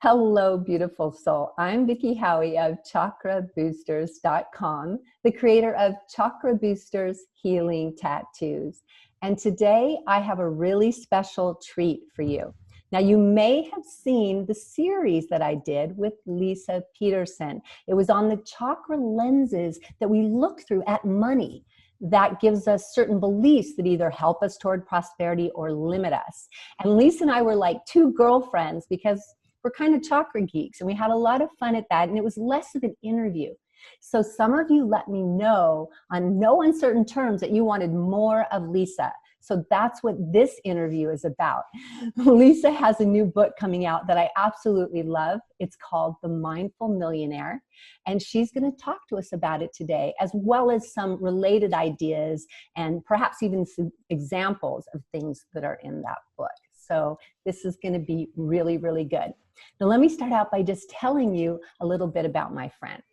Hello, beautiful soul. I'm Vicki Howie of chakraboosters.com, the creator of Chakra Boosters Healing Tattoos. And today I have a really special treat for you. Now, you may have seen the series that I did with Leisa Peterson. It was on the chakra lenses that we look through at money. That gives us certain beliefs that either help us toward prosperity or limit us. And Leisa and I were like two girlfriends because we're kind of chakra geeks, and we had a lot of fun at that, and it was less of an interview. So some of you let me know on no uncertain terms that you wanted more of Leisa. So that's what this interview is about. Leisa has a new book coming out that I absolutely love. It's called The Mindful Millionaire, and she's going to talk to us about it today, as well as some related ideas and perhaps even some examples of things that are in that book. So this is going to be really, really good. Now, let me start out by just telling you a little bit about my friend.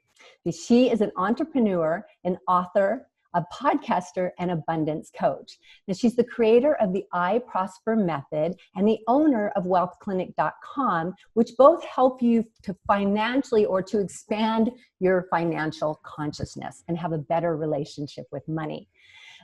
She is an entrepreneur, an author, a podcaster, and abundance coach. Now, she's the creator of the I Prosper Method and the owner of wealthclinic.com, which both help you to financially or to expand your financial consciousness and have a better relationship with money.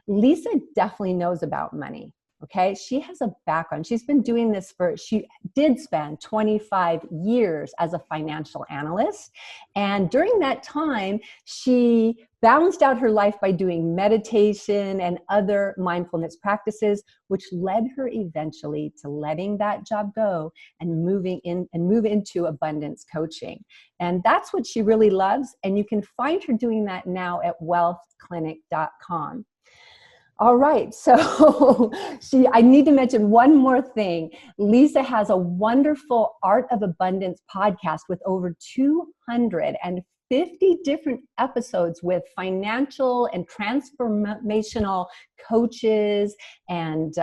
Leisa definitely knows about money. Okay, she has a background. She's been doing this she did spend 25 years as a financial analyst. And during that time, she balanced out her life by doing meditation and other mindfulness practices, which led her eventually to letting that job go and move into abundance coaching. And that's what she really loves. And you can find her doing that now at wealthclinic.com. All right, so I need to mention one more thing. Leisa has a wonderful Art of Abundance podcast with over 250 different episodes with financial and transformational coaches and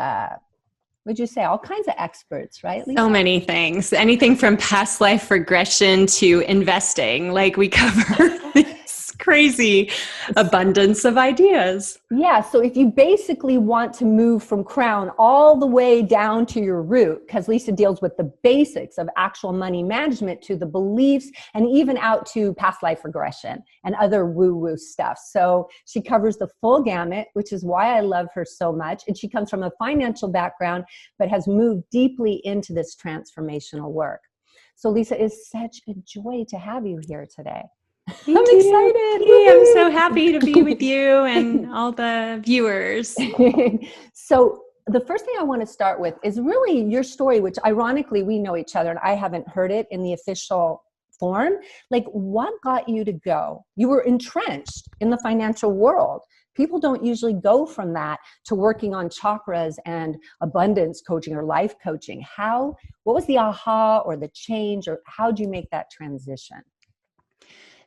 would you say all kinds of experts, right, Leisa? So many things, anything from past life regression to investing. Like we cover this crazy abundance of ideas. Yeah, so if you basically want to move from crown all the way down to your root, because Leisa deals with the basics of actual money management to the beliefs and even out to past life regression and other woo-woo stuff. So she covers the full gamut, which is why I love her so much. And she comes from a financial background, but has moved deeply into this transformational work. So Leisa, it's such a joy to have you here today. I'm excited. Hey, I'm so happy to be with you and all the viewers. So the first thing I want to start with is really your story, which ironically we know each other and I haven't heard it in the official form. Like, what got you to go? You were entrenched in the financial world. People don't usually go from that to working on chakras and abundance coaching or life coaching. What was the aha or the change, or how did you make that transition?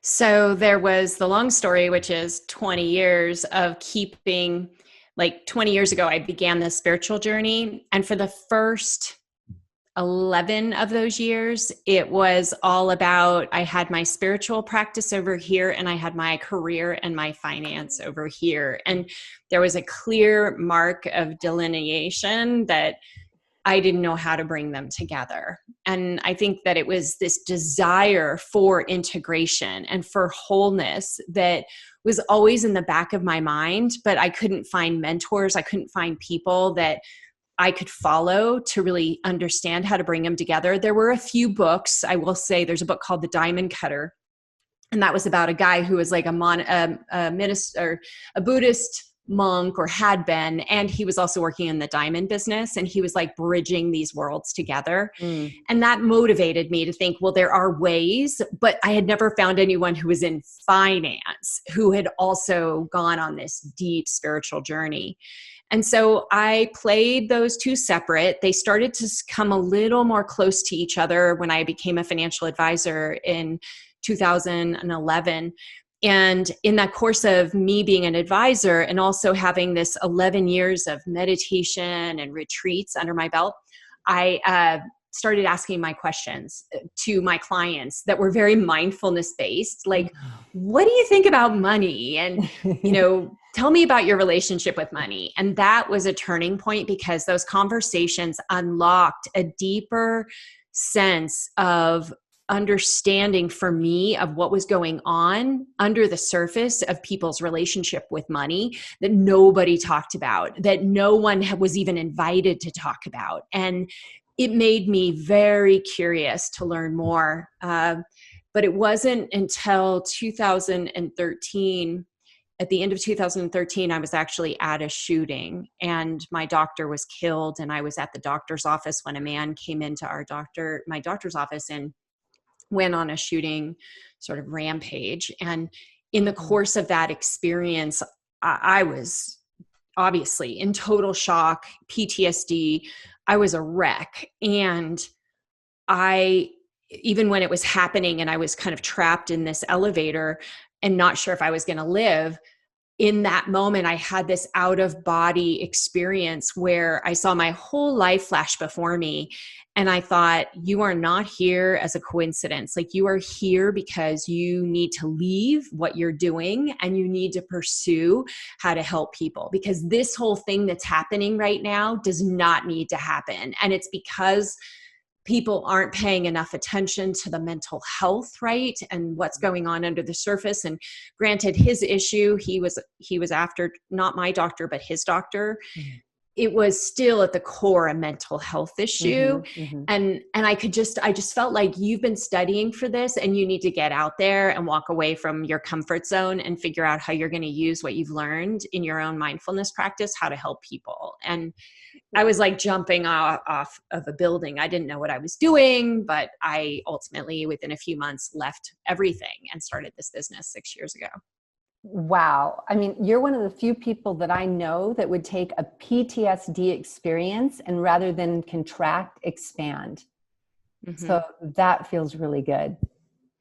So there was the long story, which is 20 years of keeping, like 20 years ago, I began this spiritual journey. And for the first 11 of those years, it was all about, I had my spiritual practice over here and I had my career and my finance over here. And there was a clear mark of delineation that I didn't know how to bring them together. And I think that it was this desire for integration and for wholeness that was always in the back of my mind, but I couldn't find mentors. I couldn't find people that I could follow to really understand how to bring them together. There were a few books. I will say there's a book called The Diamond Cutter. And that was about a guy who was like a minister, a Buddhist monk, or had been, and he was also working in the diamond business, and he was like bridging these worlds together. And that motivated me to think, well, there are ways, but I had never found anyone who was in finance who had also gone on this deep spiritual journey. And so I played those two separate. They started to come a little more close to each other when I became a financial advisor in 2011. And in that course of me being an advisor and also having this 11 years of meditation and retreats under my belt, I started asking my questions to my clients that were very mindfulness based. Like, what do you think about money? And, tell me about your relationship with money. And that was a turning point because those conversations unlocked a deeper sense of understanding for me of what was going on under the surface of people's relationship with money that nobody talked about, that no one was even invited to talk about. And it made me very curious to learn more. But it wasn't until 2013, at the end of 2013, I was actually at a shooting and my doctor was killed. And I was at the doctor's office when a man came into my doctor's office and went on a shooting sort of rampage. And in the course of that experience, I was obviously in total shock, PTSD. I was a wreck. And even when it was happening and I was kind of trapped in this elevator and not sure if I was going to live, in that moment, I had this out of body experience where I saw my whole life flash before me. And I thought, you are not here as a coincidence. Like, you are here because you need to leave what you're doing and you need to pursue how to help people, because this whole thing that's happening right now does not need to happen. And it's because people aren't paying enough attention to the mental health, right? And what's going on under the surface. And granted, his issue, he was after not my doctor, but his doctor. Mm-hmm. It was still at the core a mental health issue. Mm-hmm, mm-hmm. And I just felt like, you've been studying for this and you need to get out there and walk away from your comfort zone and figure out how you're going to use what you've learned in your own mindfulness practice, how to help people. And I was like jumping off of a building. I didn't know what I was doing, but I ultimately, within a few months, left everything and started this business 6 years ago. Wow. I mean, you're one of the few people that I know that would take a PTSD experience and rather than contract, expand. Mm-hmm. So that feels really good.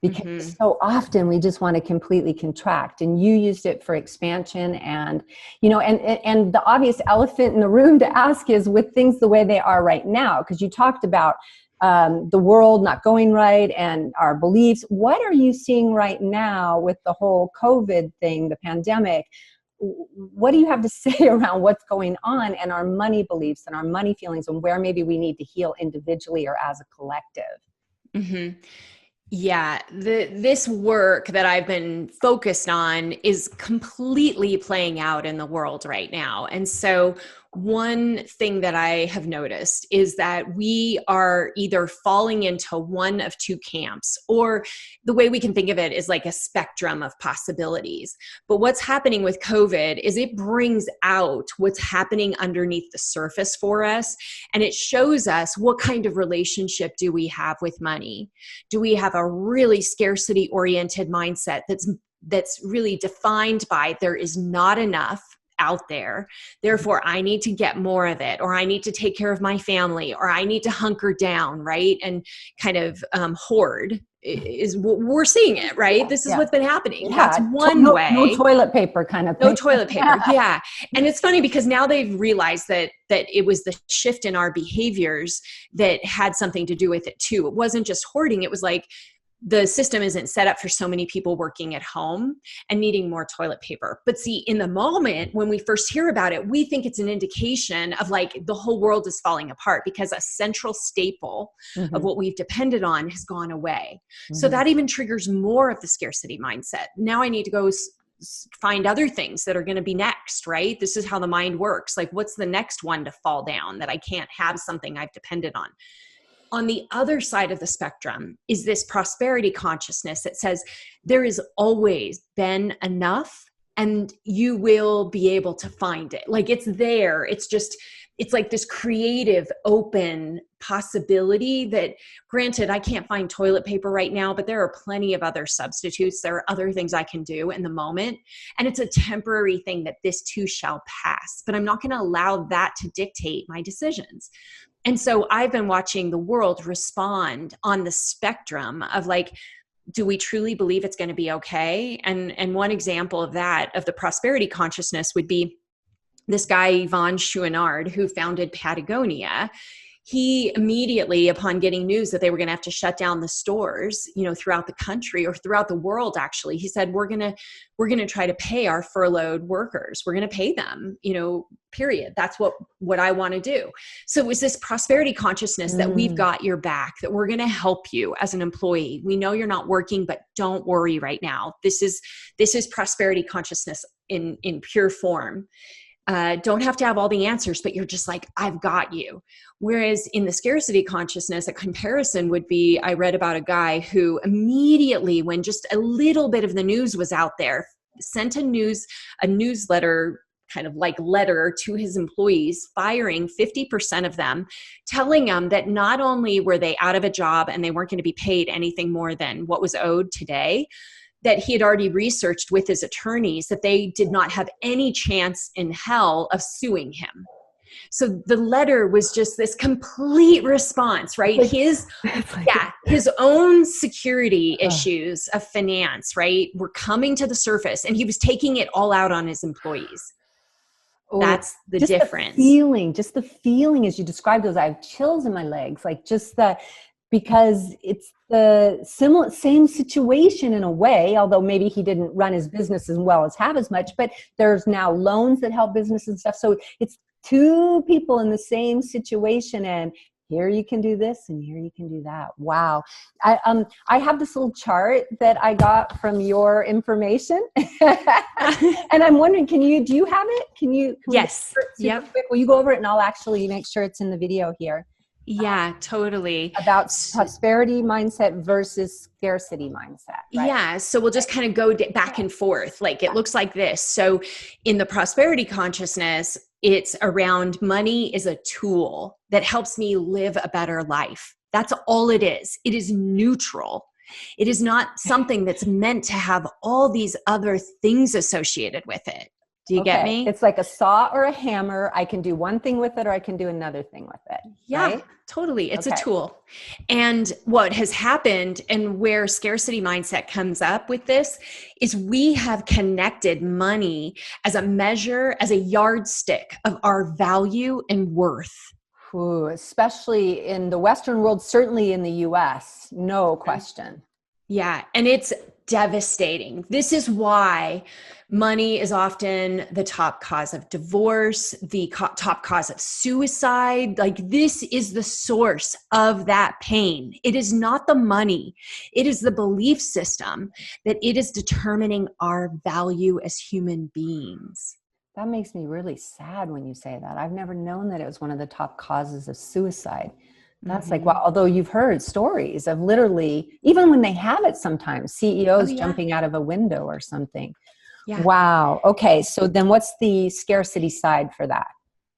Because so often we just want to completely contract, and you used it for expansion. And, and the obvious elephant in the room to ask is, with things the way they are right now, because you talked about the world not going right and our beliefs. What are you seeing right now with the whole COVID thing, the pandemic? What do you have to say around what's going on and our money beliefs and our money feelings, and where maybe we need to heal individually or as a collective? Mm-hmm. Yeah, this work that I've been focused on is completely playing out in the world right now. And so one thing that I have noticed is that we are either falling into one of two camps, or the way we can think of it is like a spectrum of possibilities. But what's happening with COVID is it brings out what's happening underneath the surface for us. And it shows us, what kind of relationship do we have with money? Do we have a really scarcity oriented mindset that's really defined by, there is not enough out there, therefore I need to get more of it, or I need to take care of my family, or I need to hunker down, right? And kind of hoard is what we're seeing it, right? This is what's been happening. Yeah. That's one way. No toilet paper kind of thing. No toilet paper. Yeah. And it's funny because now they've realized that it was the shift in our behaviors that had something to do with it too. It wasn't just hoarding. It was like, the system isn't set up for so many people working at home and needing more toilet paper. But see, in the moment when we first hear about it, we think it's an indication of like the whole world is falling apart, because a central staple of what we've depended on has gone away. So that even triggers more of the scarcity mindset. Now I need to go find other things that are going to be next, right? This is how the mind works. Like, what's the next one to fall down that I can't have something I've depended on? On the other side of the spectrum is this prosperity consciousness that says there has always been enough and you will be able to find it. Like, it's there. It's like this creative, open possibility that, granted, I can't find toilet paper right now, but there are plenty of other substitutes. There are other things I can do in the moment. And it's a temporary thing that this too shall pass, but I'm not going to allow that to dictate my decisions. And so I've been watching the world respond on the spectrum of like, do we truly believe it's going to be okay? And one example of that, of the prosperity consciousness, would be this guy, Yvon Chouinard, who founded Patagonia. he immediately, upon getting news that they were going to have to shut down the stores, throughout the country or throughout the world, actually, he said, we're going to try to pay our furloughed workers. We're going to pay them, period. That's what I want to do. So it was this prosperity consciousness that we've got your back, that we're going to help you as an employee. We know you're not working, but don't worry right now. This is prosperity consciousness in pure form. Don't have to have all the answers, but you're just like, I've got you. Whereas in the scarcity consciousness, a comparison would be, I read about a guy who immediately, when just a little bit of the news was out there, sent a newsletter kind of like letter to his employees, firing 50% of them, telling them that not only were they out of a job and they weren't going to be paid anything more than what was owed today, that he had already researched with his attorneys that they did not have any chance in hell of suing him. So the letter was just this complete response, right? His own security issues of finance, right, were coming to the surface, and he was taking it all out on his employees. That's the difference. Just the feeling as you described those, I have chills in my legs, because it's the same situation in a way, although maybe he didn't run his business as well as have as much, but there's now loans that help business and stuff. So it's two people in the same situation, and here you can do this and here you can do that. Wow. I have this little chart that I got from your information and I'm wondering, do you have it? Yes. Yep. Quick? Will you go over it and I'll actually make sure it's in the video here. Yeah, totally. About prosperity mindset versus scarcity mindset. Right? Yeah. So we'll just kind of go back and forth. Like it looks like this. So in the prosperity consciousness, it's around money is a tool that helps me live a better life. That's all it is. It is neutral. It is not something that's meant to have all these other things associated with it. Do you get me? It's like a saw or a hammer. I can do one thing with it or I can do another thing with it. Yeah, right? Totally. It's a tool. And what has happened and where scarcity mindset comes up with this is we have connected money as a measure, as a yardstick of our value and worth. Ooh, especially in the Western world, certainly in the US, no question. Yeah. And it's devastating. This is why money is often the top cause of divorce, the top cause of suicide. Like this is the source of that pain. It is not the money. It is the belief system that it is determining our value as human beings. That makes me really sad when you say that. I've never known that it was one of the top causes of suicide. That's like, wow, although you've heard stories of literally, even when they have it sometimes, CEOs jumping out of a window or something. Yeah. Wow. Okay. So then what's the scarcity side for that?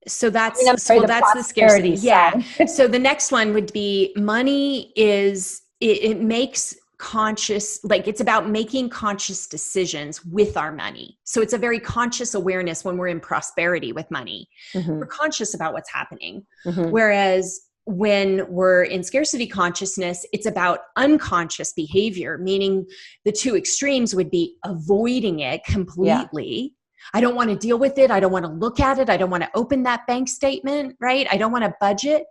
So that's, that's the scarcity. Side. Yeah. So the next one would be money is, it makes conscious, like it's about making conscious decisions with our money. So it's a very conscious awareness when we're in prosperity with money. We're conscious about what's happening. Whereas when we're in scarcity consciousness, it's about unconscious behavior, meaning the two extremes would be avoiding it completely. Yeah. I don't want to deal with it. I don't want to look at it. I don't want to open that bank statement, right? I don't want to budget.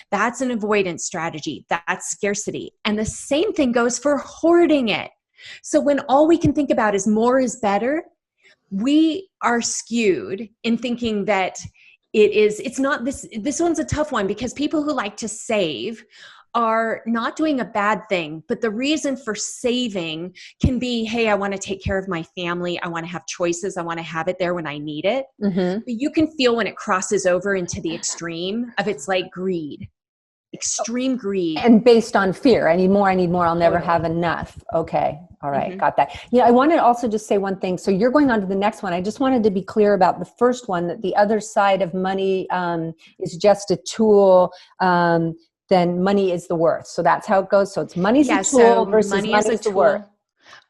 That's an avoidance strategy. That's scarcity. And the same thing goes for hoarding it. So when all we can think about is more is better, we are skewed in thinking that it's not this one's a tough one because people who like to save are not doing a bad thing, but the reason for saving can be, hey, I want to take care of my family. I want to have choices. I want to have it there when I need it. But you can feel when it crosses over into the extreme of it's like greed, extreme greed. And based on fear, I need more, I'll never have enough. Okay. All right. Got that. I want to also just say one thing. So you're going on to the next one. I just wanted to be clear about the first one, that the other side of money is just a tool. Then money is the worth. So that's how it goes. So it's money's a tool versus money is the worth.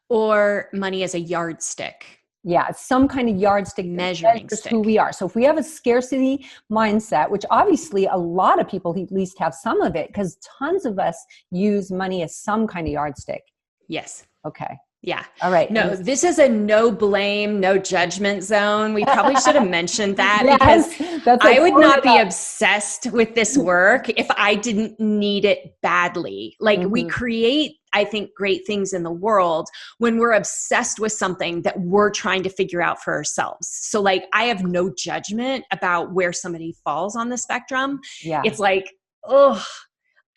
Or money is a yardstick. Yeah, it's some kind of yardstick measuring stick. Who we are. So if we have a scarcity mindset, which obviously a lot of people at least have some of it, because tons of us use money as some kind of yardstick. Yes. Okay. Yeah. All right. No, this is a no blame, no judgment zone. We probably should have mentioned that Yes, because that's I would not be up. obsessed with this work if I didn't need it badly. Like we create, I think, great things in the world when we're obsessed with something that we're trying to figure out for ourselves. So like, I have no judgment about where somebody falls on the spectrum. Yeah. It's like, oh,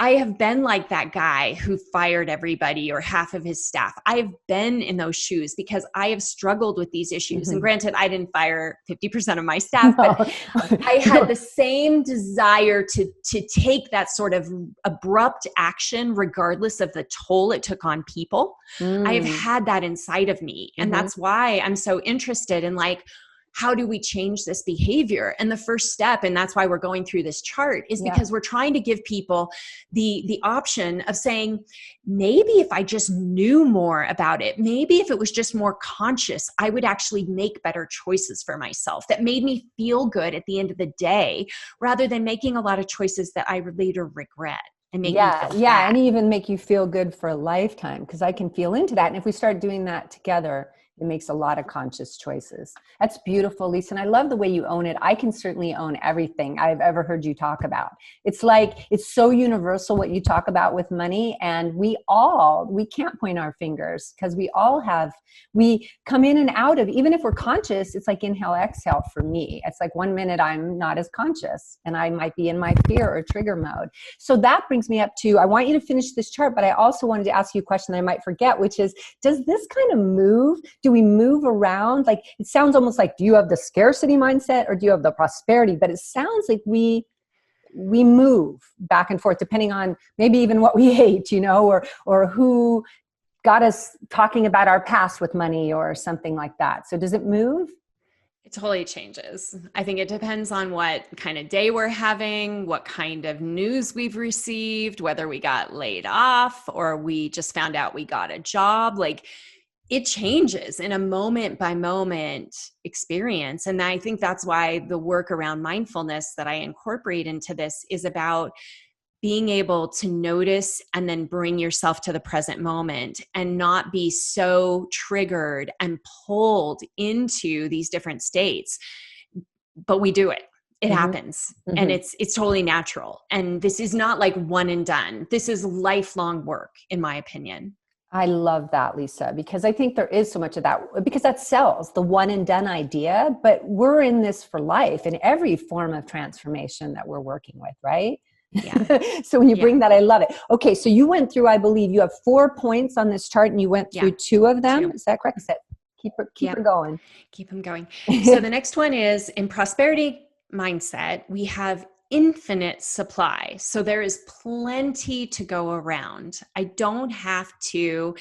I have been like that guy who fired everybody or half of his staff. I've been in those shoes because I have struggled with these issues. And granted, I didn't fire 50% of my staff, but I had the same desire to take that sort of abrupt action, regardless of the toll it took on people. I've had that inside of me. And that's why I'm so interested in like, how do we change this behavior? And the first step, and that's why we're going through this chart, is because we're trying to give people the option of saying, maybe if I just knew more about it, maybe if it was just more conscious, I would actually make better choices for myself that made me feel good at the end of the day, rather than making a lot of choices that I later regret. And make me feel bad. And even make you feel good for a lifetime, because I can feel into that. And if we start doing that together, it makes a lot of conscious choices. That's beautiful, Leisa. And I love the way you own it. I can certainly own everything I've ever heard you talk about. It's like, it's so universal what you talk about with money. And we can't point our fingers, because we come in and out of, even if we're conscious, it's like inhale, exhale for me. It's like 1 minute I'm not as conscious and I might be in my fear or trigger mode. So that brings me up to, I want you to finish this chart, but I also wanted to ask you a question that I might forget, which is, does this kind of move? Do we move around? Like, it sounds almost like, do you have the scarcity mindset or do you have the prosperity? But it sounds like we move back and forth depending on maybe even what we ate, or who got us talking about our past with money or something like that. So does it move? It totally changes. I think it depends on what kind of day we're having, what kind of news we've received, whether we got laid off or we just found out we got a job. Like, it changes in a moment by moment experience. And I think that's why the work around mindfulness that I incorporate into this is about being able to notice and then bring yourself to the present moment and not be so triggered and pulled into these different states. But we do it. It happens. And it's totally natural. And this is not like one and done. This is lifelong work, in my opinion. I love that, Leisa, because I think there is so much of that, because that sells the one and done idea, but we're in this for life in every form of transformation that we're working with, right? Yeah. So when you bring that, I love it. Okay. So you went through, I believe you have 4 points on this chart and you went through 2 of them. 2. Is that correct? Keep her going. Keep them going. So the next one is, in prosperity mindset, we have infinite supply. So there is plenty to go around. I don't have to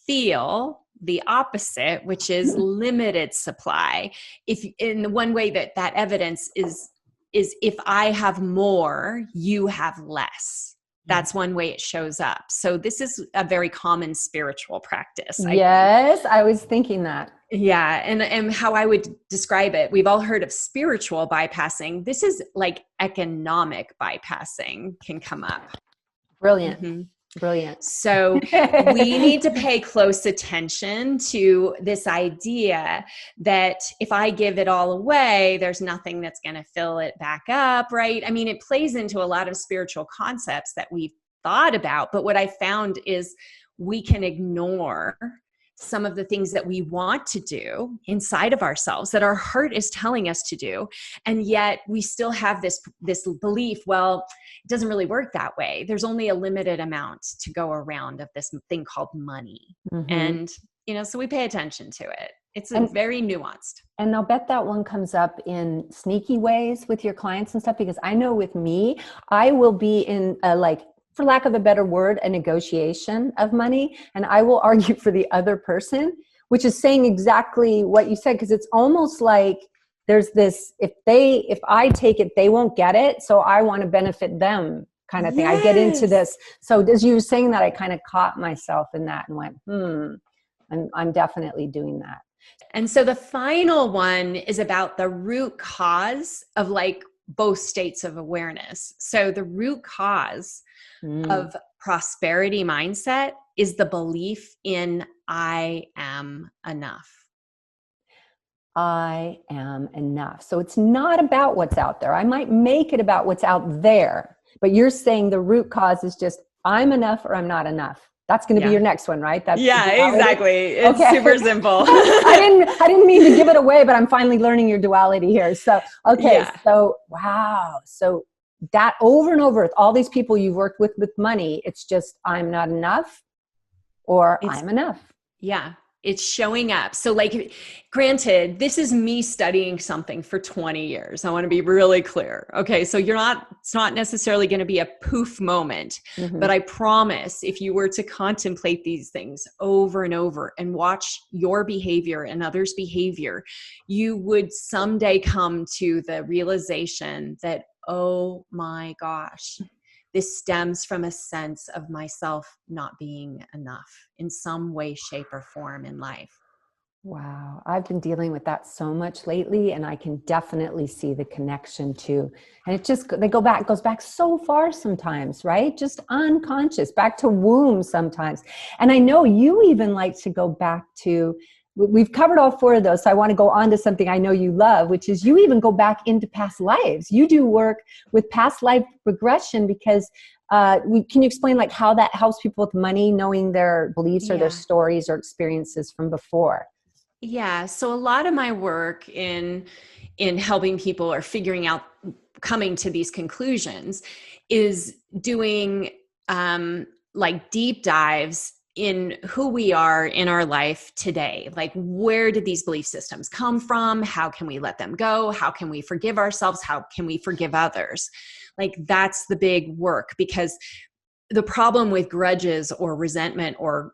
feel the opposite, which is limited supply. If in the one way that evidence is if I have more, you have less. That's one way it shows up. So this is a very common spiritual practice. Yes, I was thinking that. Yeah. And how I would describe it, we've all heard of spiritual bypassing. This is like economic bypassing can come up. Brilliant. Brilliant. So we need to pay close attention to this idea that if I give it all away, there's nothing that's going to fill it back up, right? I mean, it plays into a lot of spiritual concepts that we've thought about, but what I found is we can ignore some of the things that we want to do inside of ourselves that our heart is telling us to do. And yet we still have this belief, well, it doesn't really work that way. There's only a limited amount to go around of this thing called money. And, so we pay attention to it. It's very nuanced. And I'll bet that one comes up in sneaky ways with your clients and stuff, because I know with me, I will be in for lack of a better word, a negotiation of money. And I will argue for the other person, which is saying exactly what you said. Because it's almost like there's this, if I take it, they won't get it. So I want to benefit them kind of thing. Yes. I get into this. So as you were saying that, I kind of caught myself in that and went, I'm definitely doing that. And so the final one is about the root cause of both states of awareness. So the root cause of prosperity mindset is the belief in I am enough. I am enough. So it's not about what's out there. I might make it about what's out there, but you're saying the root cause is just I'm enough or I'm not enough. That's going to be your next one, right? That's yeah, exactly. It's okay. super simple. I didn't mean to give it away, but I'm finally learning your duality here. So, okay. Yeah. So, wow. So that over and over with all these people you've worked with money, it's just, I'm not enough or I'm enough. Yeah. It's showing up. So like, granted, this is me studying something for 20 years. I want to be really clear. Okay. So it's not necessarily going to be a poof moment, but I promise if you were to contemplate these things over and over and watch your behavior and others' behavior, you would someday come to the realization that, oh my gosh, this stems from a sense of myself not being enough in some way, shape, or form in life. Wow. I've been dealing with that so much lately, and I can definitely see the connection too. And it just, goes back so far sometimes, right? Just unconscious, back to womb sometimes. And I know you even like to go back to, we've covered all four of those. So I want to go on to something I know you love, which is you even go back into past lives. You do work with past life regression because can you explain like how that helps people with money, knowing their beliefs or their stories or experiences from before? Yeah. So a lot of my work in helping people or figuring out, coming to these conclusions is doing like deep dives in who we are in our life today. Like, where did these belief systems come from? How can we let them go? How can we forgive ourselves? How can we forgive others? Like, that's the big work, because the problem with grudges or resentment or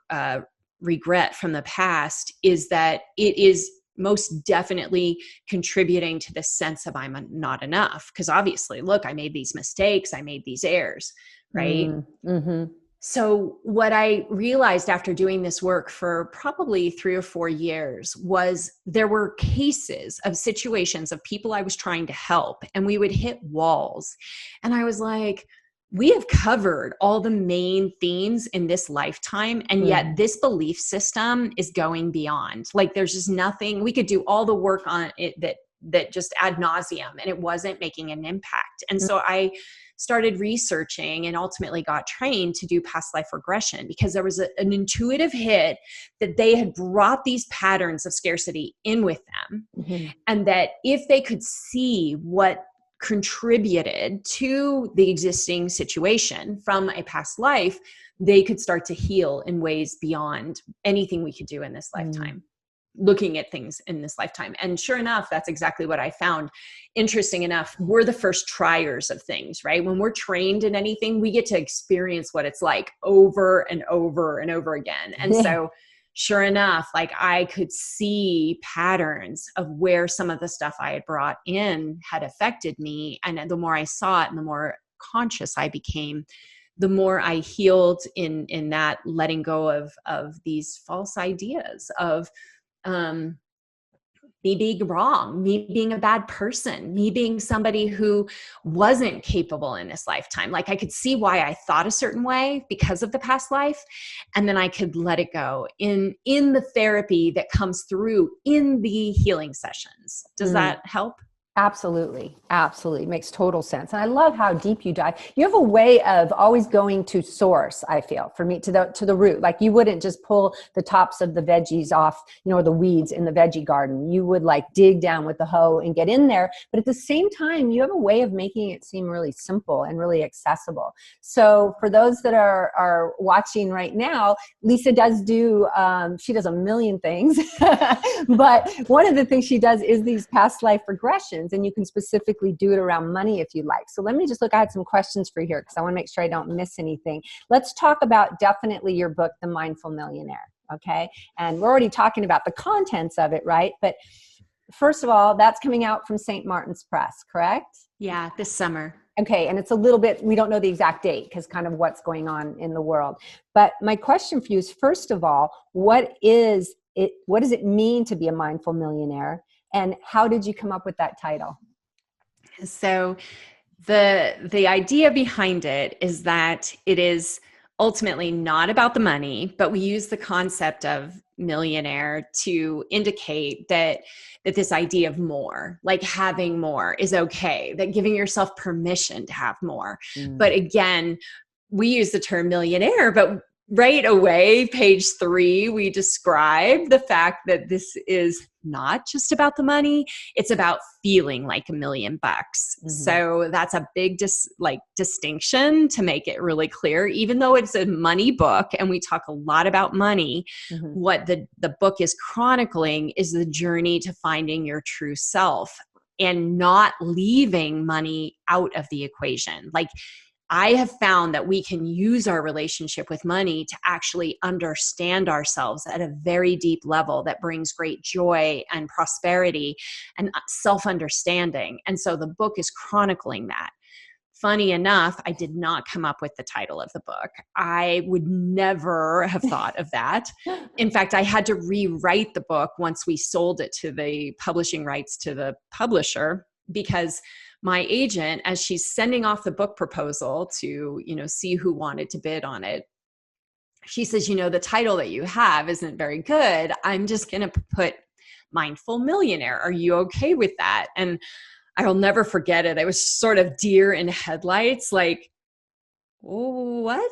regret from the past is that it is most definitely contributing to the sense of I'm not enough. Because obviously, look, I made these mistakes, I made these errors, right? Mm-hmm. So what I realized after doing this work for probably 3 or 4 years was there were cases of situations of people I was trying to help, and we would hit walls. And I was like, we have covered all the main themes in this lifetime, and yet this belief system is going beyond. Like, there's just nothing, we could do all the work on it that just ad nauseum, and it wasn't making an impact. And so I started researching and ultimately got trained to do past life regression, because there was an intuitive hit that they had brought these patterns of scarcity in with them. And that if they could see what contributed to the existing situation from a past life, they could start to heal in ways beyond anything we could do in this lifetime, looking at things in this lifetime. And sure enough, that's exactly what I found. Interesting enough, we're the first triers of things, right? When we're trained in anything, we get to experience what it's like over and over and over again. And so sure enough, like, I could see patterns of where some of the stuff I had brought in had affected me. And the more I saw it and the more conscious I became, the more I healed in that letting go of these false ideas of me being wrong, me being a bad person, me being somebody who wasn't capable in this lifetime. Like, I could see why I thought a certain way because of the past life, and then I could let it go in the therapy that comes through in the healing sessions. Does that help? Absolutely. Absolutely. Makes total sense. And I love how deep you dive. You have a way of always going to source, I feel, for me, to the root. Like, you wouldn't just pull the tops of the veggies off, or the weeds in the veggie garden. You would like dig down with the hoe and get in there. But at the same time, you have a way of making it seem really simple and really accessible. So for those that are watching right now, Leisa does do, she does a million things, but one of the things she does is these past life regressions. And you can specifically do it around money if you like. So let me just look, I had some questions for you here because I want to make sure I don't miss anything. Let's talk about definitely your book, The Mindful Millionaire. Okay. And we're already talking about the contents of it, right? But first of all, that's coming out from St. Martin's Press, correct? Yeah, this summer. Okay. And it's a little bit, we don't know the exact date because kind of what's going on in the world. But my question for you is, first of all, what does it mean to be a mindful millionaire? And how did you come up with that title? So the idea behind it is that it is ultimately not about the money, but we use the concept of millionaire to indicate that this idea of more, like having more is okay, that giving yourself permission to have more. But again, we use the term millionaire, but right away, page 3, we describe the fact that this is not just about the money. It's about feeling like $1 million bucks. So that's a big distinction to make it really clear. Even though it's a money book and we talk a lot about money, what the book is chronicling is the journey to finding your true self and not leaving money out of the equation. Like, I have found that we can use our relationship with money to actually understand ourselves at a very deep level that brings great joy and prosperity and self-understanding. And so the book is chronicling that. Funny enough, I did not come up with the title of the book. I would never have thought of that. In fact, I had to rewrite the book once we sold it to the publishing rights to the publisher, because my agent, as she's sending off the book proposal to, see who wanted to bid on it, she says, the title that you have isn't very good. I'm just going to put Mindful Millionaire. Are you okay with that? And I'll never forget it. I was sort of deer in headlights, like, what?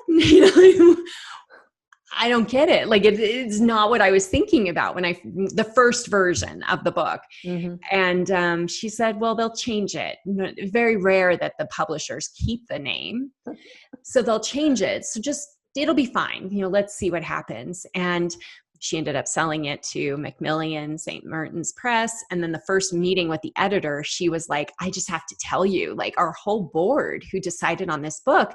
I don't get it. Like, it's not what I was thinking about when the first version of the book. And she said, well, they'll change it. Very rare that the publishers keep the name. So they'll change it. So it'll be fine. Let's see what happens. And she ended up selling it to Macmillan, St. Martin's Press. And then the first meeting with the editor, she was like, I just have to tell you, like, our whole board who decided on this book,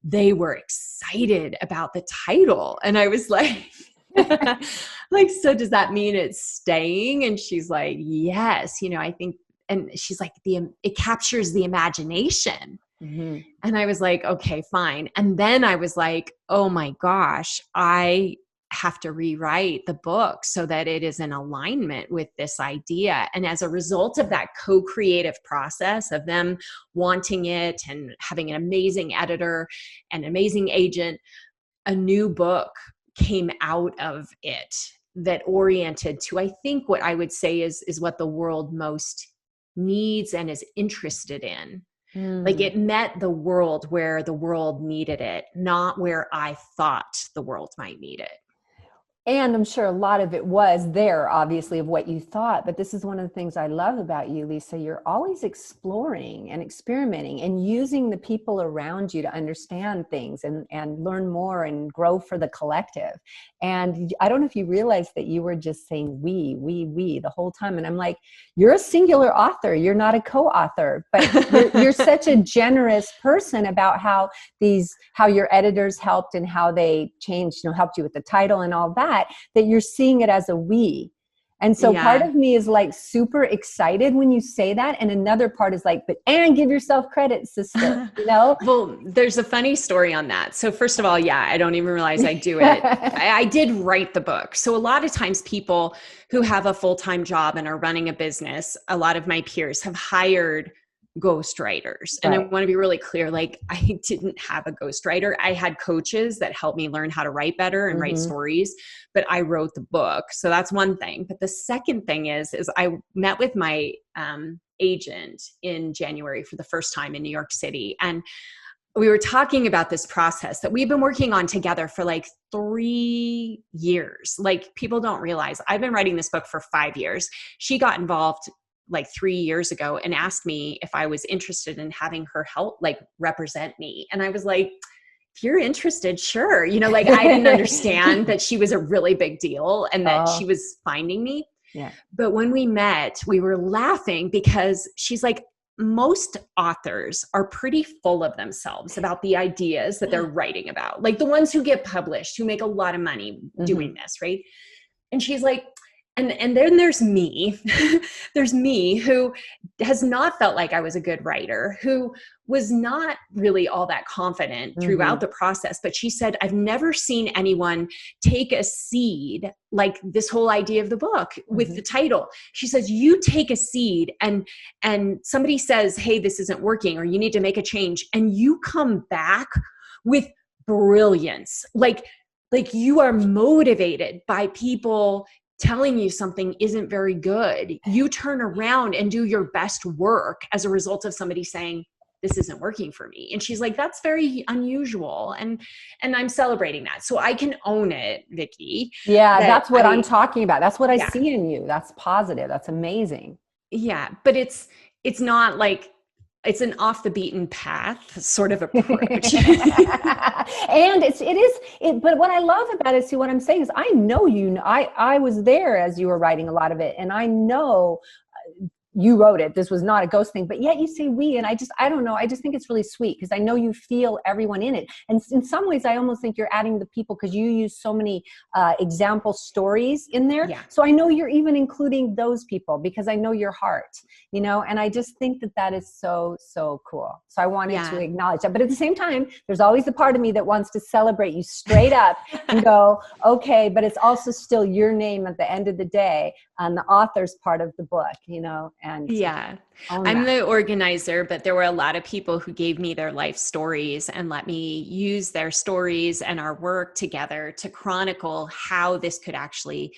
they were excited about the title. And I was like, so does that mean it's staying? And she's like, yes, I think, and she's like, it captures the imagination. And I was like, okay, fine. And then I was like, oh my gosh, I have to rewrite the book so that it is in alignment with this idea. And as a result of that co-creative process of them wanting it and having an amazing editor and amazing agent, a new book came out of it that oriented to, I think, what I would say is what the world most needs and is interested in. Like, it met the world where the world needed it, not where I thought the world might need it. And I'm sure a lot of it was there, obviously, of what you thought. But this is one of the things I love about you, Leisa. You're always exploring and experimenting and using the people around you to understand things and learn more and grow for the collective. And I don't know if you realized that you were just saying we the whole time. And I'm like, you're a singular author. You're not a co-author. But you're such a generous person about how your editors helped and how they changed, helped you with the title and all that you're seeing it as a we. And so part of me is like super excited when you say that. And another part is like, and give yourself credit, sister, Well, there's a funny story on that. So first of all, I don't even realize I do it. I did write the book. So a lot of times people who have a full-time job and are running a business, a lot of my peers have hired ghostwriters. And I want to be really clear, like, I didn't have a ghostwriter. I had coaches that helped me learn how to write better and write stories, but I wrote the book. So that's one thing. But the second thing is I met with my agent in January for the first time in New York City. And we were talking about this process that we've been working on together for like 3 years. Like, people don't realize I've been writing this book for 5 years. She got involved like 3 years ago and asked me if I was interested in having her help, like, represent me. And I was like, if you're interested, sure. I didn't understand that she was a really big deal and that she was finding me. Yeah. But when we met, we were laughing because she's like, most authors are pretty full of themselves about the ideas that they're writing about, like the ones who get published, who make a lot of money doing this, right? And she's like, and then there's me. There's me who has not felt like I was a good writer, who was not really all that confident throughout the process. But she said, I've never seen anyone take a seed, like this whole idea of the book with the title. She says, you take a seed and somebody says, hey, this isn't working, or you need to make a change. And you come back with brilliance. Like you are motivated by people telling you something isn't very good. You turn around and do your best work as a result of somebody saying, this isn't working for me. And she's like, that's very unusual. And I'm celebrating that. So I can own it, Vicki. Yeah, that's what I'm talking about. That's what I see in you. That's positive. That's amazing. Yeah. But it's not like, it's an off the beaten path sort of approach. And but what I love about it, see, what I'm saying is I know, I was there as you were writing a lot of it. And I know you wrote it. This was not a ghost thing, but yet you say we, and I don't know. I just think it's really sweet because I know you feel everyone in it. And in some ways, I almost think you're adding the people because you use so many example stories in there. Yeah. So I know you're even including those people because I know your heart, and I just think that is so, so cool. So I wanted to acknowledge that. But at the same time, there's always the part of me that wants to celebrate you straight up and go, okay, but it's also still your name at the end of the day on the author's part of the book, and I'm the organizer, but there were a lot of people who gave me their life stories and let me use their stories and our work together to chronicle how this could actually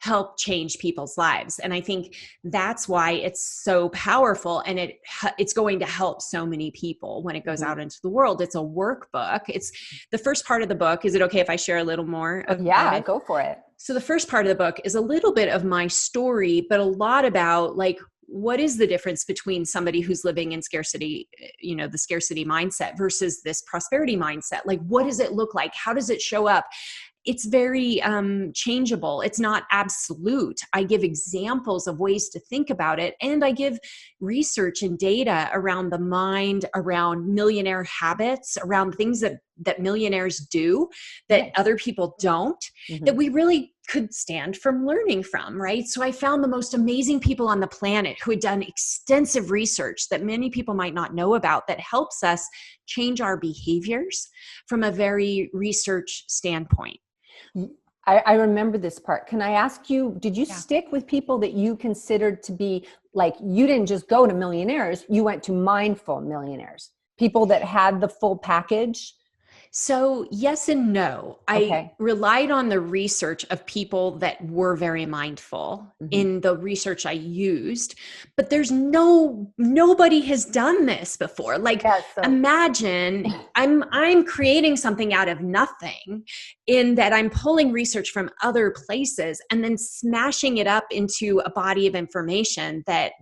help change people's lives. And I think that's why it's so powerful, and it's going to help so many people when it goes out into the world. It's a workbook. It's the first part of the book. Is it okay if I share a little more? Yeah, go for it. So the first part of the book is a little bit of my story, but a lot about like, what is the difference between somebody who's living in scarcity, the scarcity mindset versus this prosperity mindset? Like, what does it look like? How does it show up? It's very changeable. It's not absolute. I give examples of ways to think about it. And I give research and data around the mind, around millionaire habits, around things that millionaires do that other people don't, that we really could stand from learning from, right? So I found the most amazing people on the planet who had done extensive research that many people might not know about that helps us change our behaviors from a very research standpoint. I remember this part. Can I ask you, did you stick with people that you considered to be like, you didn't just go to millionaires, you went to mindful millionaires, people that had the full package? So yes and no. I relied on the research of people that were very mindful in the research I used, but there's nobody has done this before. Like imagine I'm creating something out of nothing in that I'm pulling research from other places and then smashing it up into a body of information that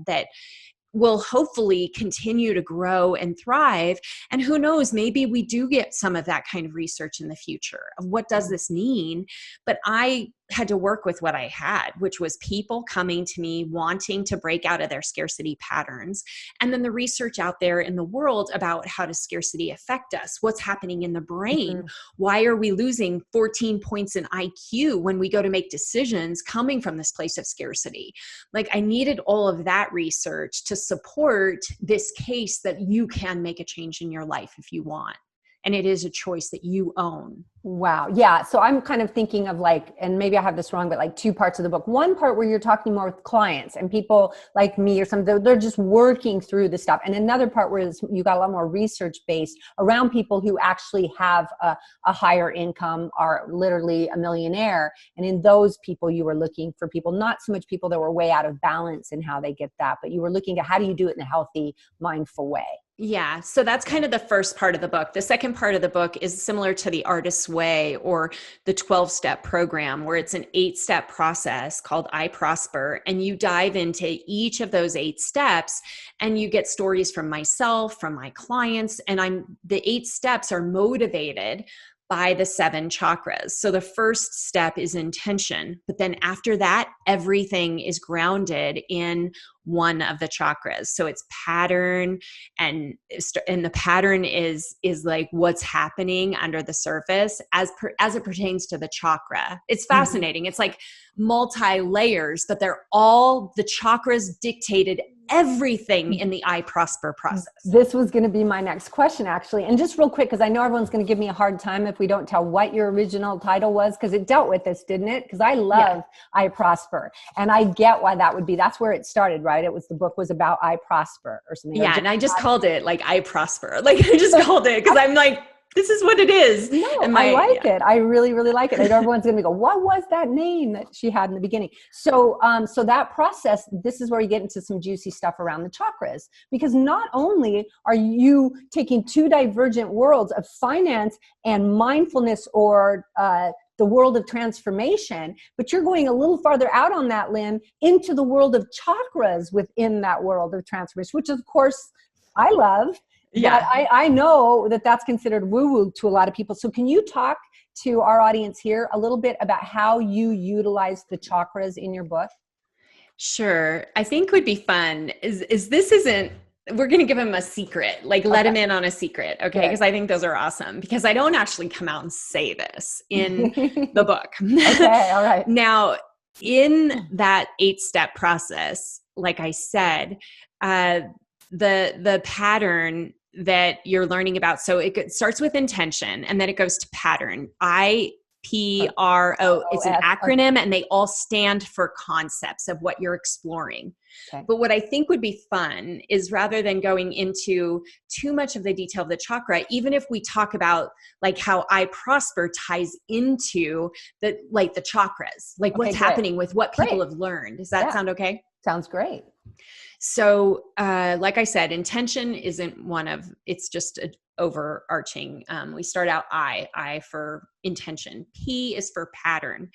will hopefully continue to grow and thrive. And who knows, maybe we do get some of that kind of research in the future of what does this mean? But I had to work with what I had, which was people coming to me wanting to break out of their scarcity patterns. And then the research out there in the world about how does scarcity affect us? What's happening in the brain? Why are we losing 14 points in IQ when we go to make decisions coming from this place of scarcity? Like I needed all of that research to support this case that you can make a change in your life if you want. And it is a choice that you own. Wow. Yeah. So I'm kind of thinking of like, and maybe I have this wrong, but like two parts of the book. One part where you're talking more with clients and people like me or something, they're just working through the stuff. And another part where you got a lot more research based around people who actually have a higher income, are literally a millionaire. And in those people, you were looking for people, not so much people that were way out of balance in how they get that, but you were looking at how do you do it in a healthy, mindful way. Yeah. So that's kind of the first part of the book. The second part of the book is similar to the Artist's Way or the 12-step program, where it's an 8-step process called I Prosper. And you dive into each of those 8 steps and you get stories from myself, from my clients. And the 8 steps are motivated by the 7 chakras. So the first step is intention, but then after that, everything is grounded in one of the chakras. So it's pattern, and the pattern is like what's happening under the surface as it pertains to the chakra. It's fascinating. It's like multi-layers, but they're all the chakras dictated everything in the I Prosper process. This was going to be my next question, actually. And just real quick, because I know everyone's going to give me a hard time if we don't tell what your original title was, because it dealt with this, didn't it? Because I love I Prosper. And I get why that would be. That's where it started, right? The book was about I Prosper or something. Yeah, and I just called it like I Prosper. Like I just called it because I'm like, This is what it is. No, And I like it. I really, really like it. And everyone's going to go, what was that name that she had in the beginning? So, so that process, this is where you get into some juicy stuff around the chakras, because not only are you taking two divergent worlds of finance and mindfulness, or the world of transformation, but you're going a little farther out on that limb into the world of chakras within that world of transformation, which of course I love. Yeah. But I know that that's considered woo-woo to a lot of people. So can you talk to our audience here a little bit about how you utilize the chakras in your book? Sure. I think would be fun is this isn't, we're going to give him a secret, like let him in on a secret. Okay. Because I think those are awesome, because I don't actually come out and say this in the book. Okay. All right. Now, in that 8-step process, like I said, the pattern that you're learning about. So it starts with intention, and then it goes to pattern. IPRO. It's an acronym, and they all stand for concepts of what you're exploring. Okay. But what I think would be fun is, rather than going into too much of the detail of the chakra, even if we talk about like how I prosper ties into the chakras, like what's happening with what people have learned. Does that sound okay? Sounds great. So, like I said, intention isn't one of, it's just an overarching. We start out I for intention. P is for pattern.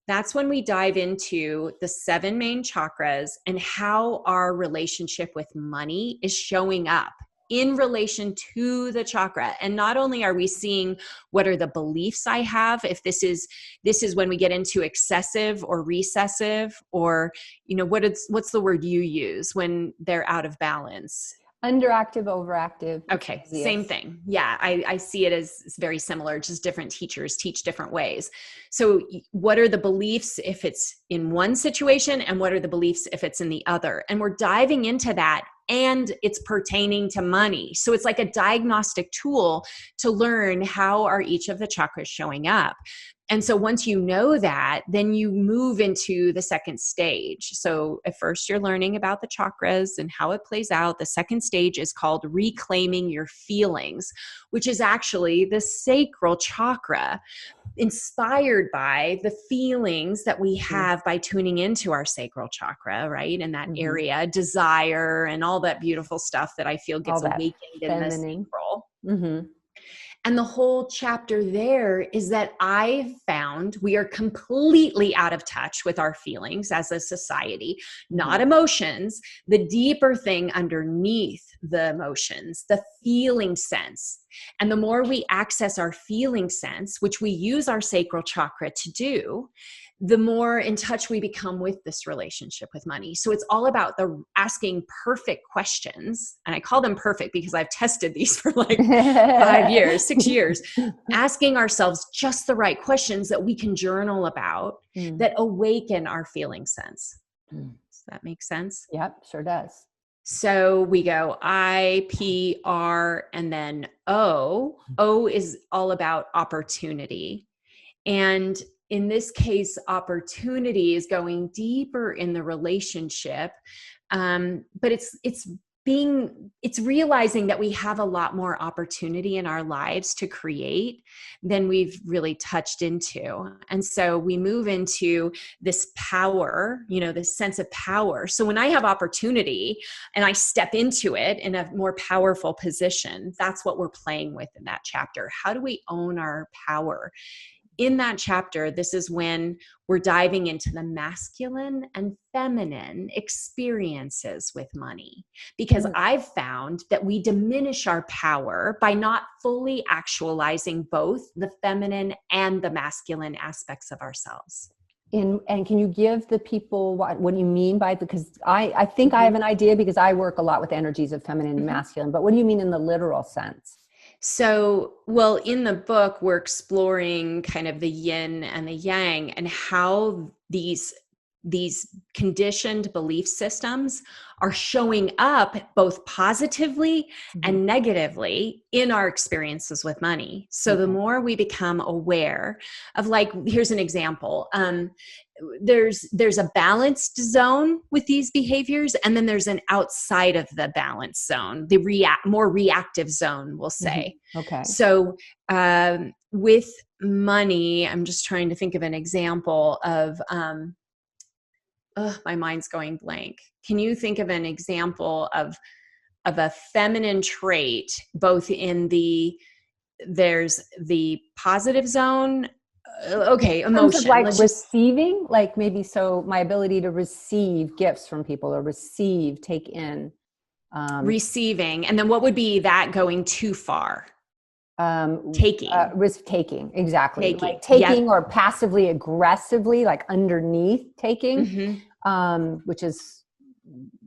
That's when we dive into the 7 main chakras and how our relationship with money is showing up in relation to the chakra. And not only are we seeing what are the beliefs I have, if this is when we get into excessive or recessive, or, what's the word you use when they're out of balance? Underactive, overactive. Okay. Same thing. Yeah. I see it as very similar, just different teachers teach different ways. So what are the beliefs if it's in one situation, and what are the beliefs if it's in the other? And we're diving into that, and it's pertaining to money. So it's like a diagnostic tool to learn how are each of the chakras showing up. And so once you know that, then you move into the second stage. So at first you're learning about the chakras and how it plays out. The second stage is called reclaiming your feelings, which is actually the sacral chakra, inspired by the feelings that we have by tuning into our sacral chakra, right? In that area, desire and all that beautiful stuff that I feel gets awakened in the sacral. And the whole chapter there is that I found we are completely out of touch with our feelings as a society, not emotions, the deeper thing underneath the emotions, the feeling sense. And the more we access our feeling sense, which we use our sacral chakra to do, the more in touch we become with this relationship with money. So it's all about the asking perfect questions. And I call them perfect because I've tested these for like 5 years, 6 years, asking ourselves just the right questions that we can journal about that awaken our feeling sense. Does that make sense? Yep, sure does. So we go I, P, R, and then O. O is all about opportunity. And in this case, opportunity is going deeper in the relationship. But it's realizing that we have a lot more opportunity in our lives to create than we've really touched into. And so we move into this power, this sense of power. So when I have opportunity and I step into it in a more powerful position, that's what we're playing with in that chapter. How do we own our power? In that chapter, this is when we're diving into the masculine and feminine experiences with money, because I've found that we diminish our power by not fully actualizing both the feminine and the masculine aspects of ourselves. And can you give the people what do you mean by, because I think I have an idea, because I work a lot with energies of feminine and masculine, but what do you mean in the literal sense? So, well, in the book, we're exploring kind of the yin and the yang and how these these conditioned belief systems are showing up both positively and negatively in our experiences with money. So the more we become aware of, like, here's an example. There's a balanced zone with these behaviors, and then there's an outside of the balance zone, the more reactive zone, we'll say. Okay. So with money, I'm just trying to think of an example of, my mind's going blank. Can you think of an example of a feminine trait, both in there's the positive zone? Okay, emotion. In terms of like receiving, like maybe, so my ability to receive gifts from people or take in. Receiving. And then what would be that going too far? Taking. Risk taking, exactly. Taking. Like taking, or passively aggressively, like underneath taking, which is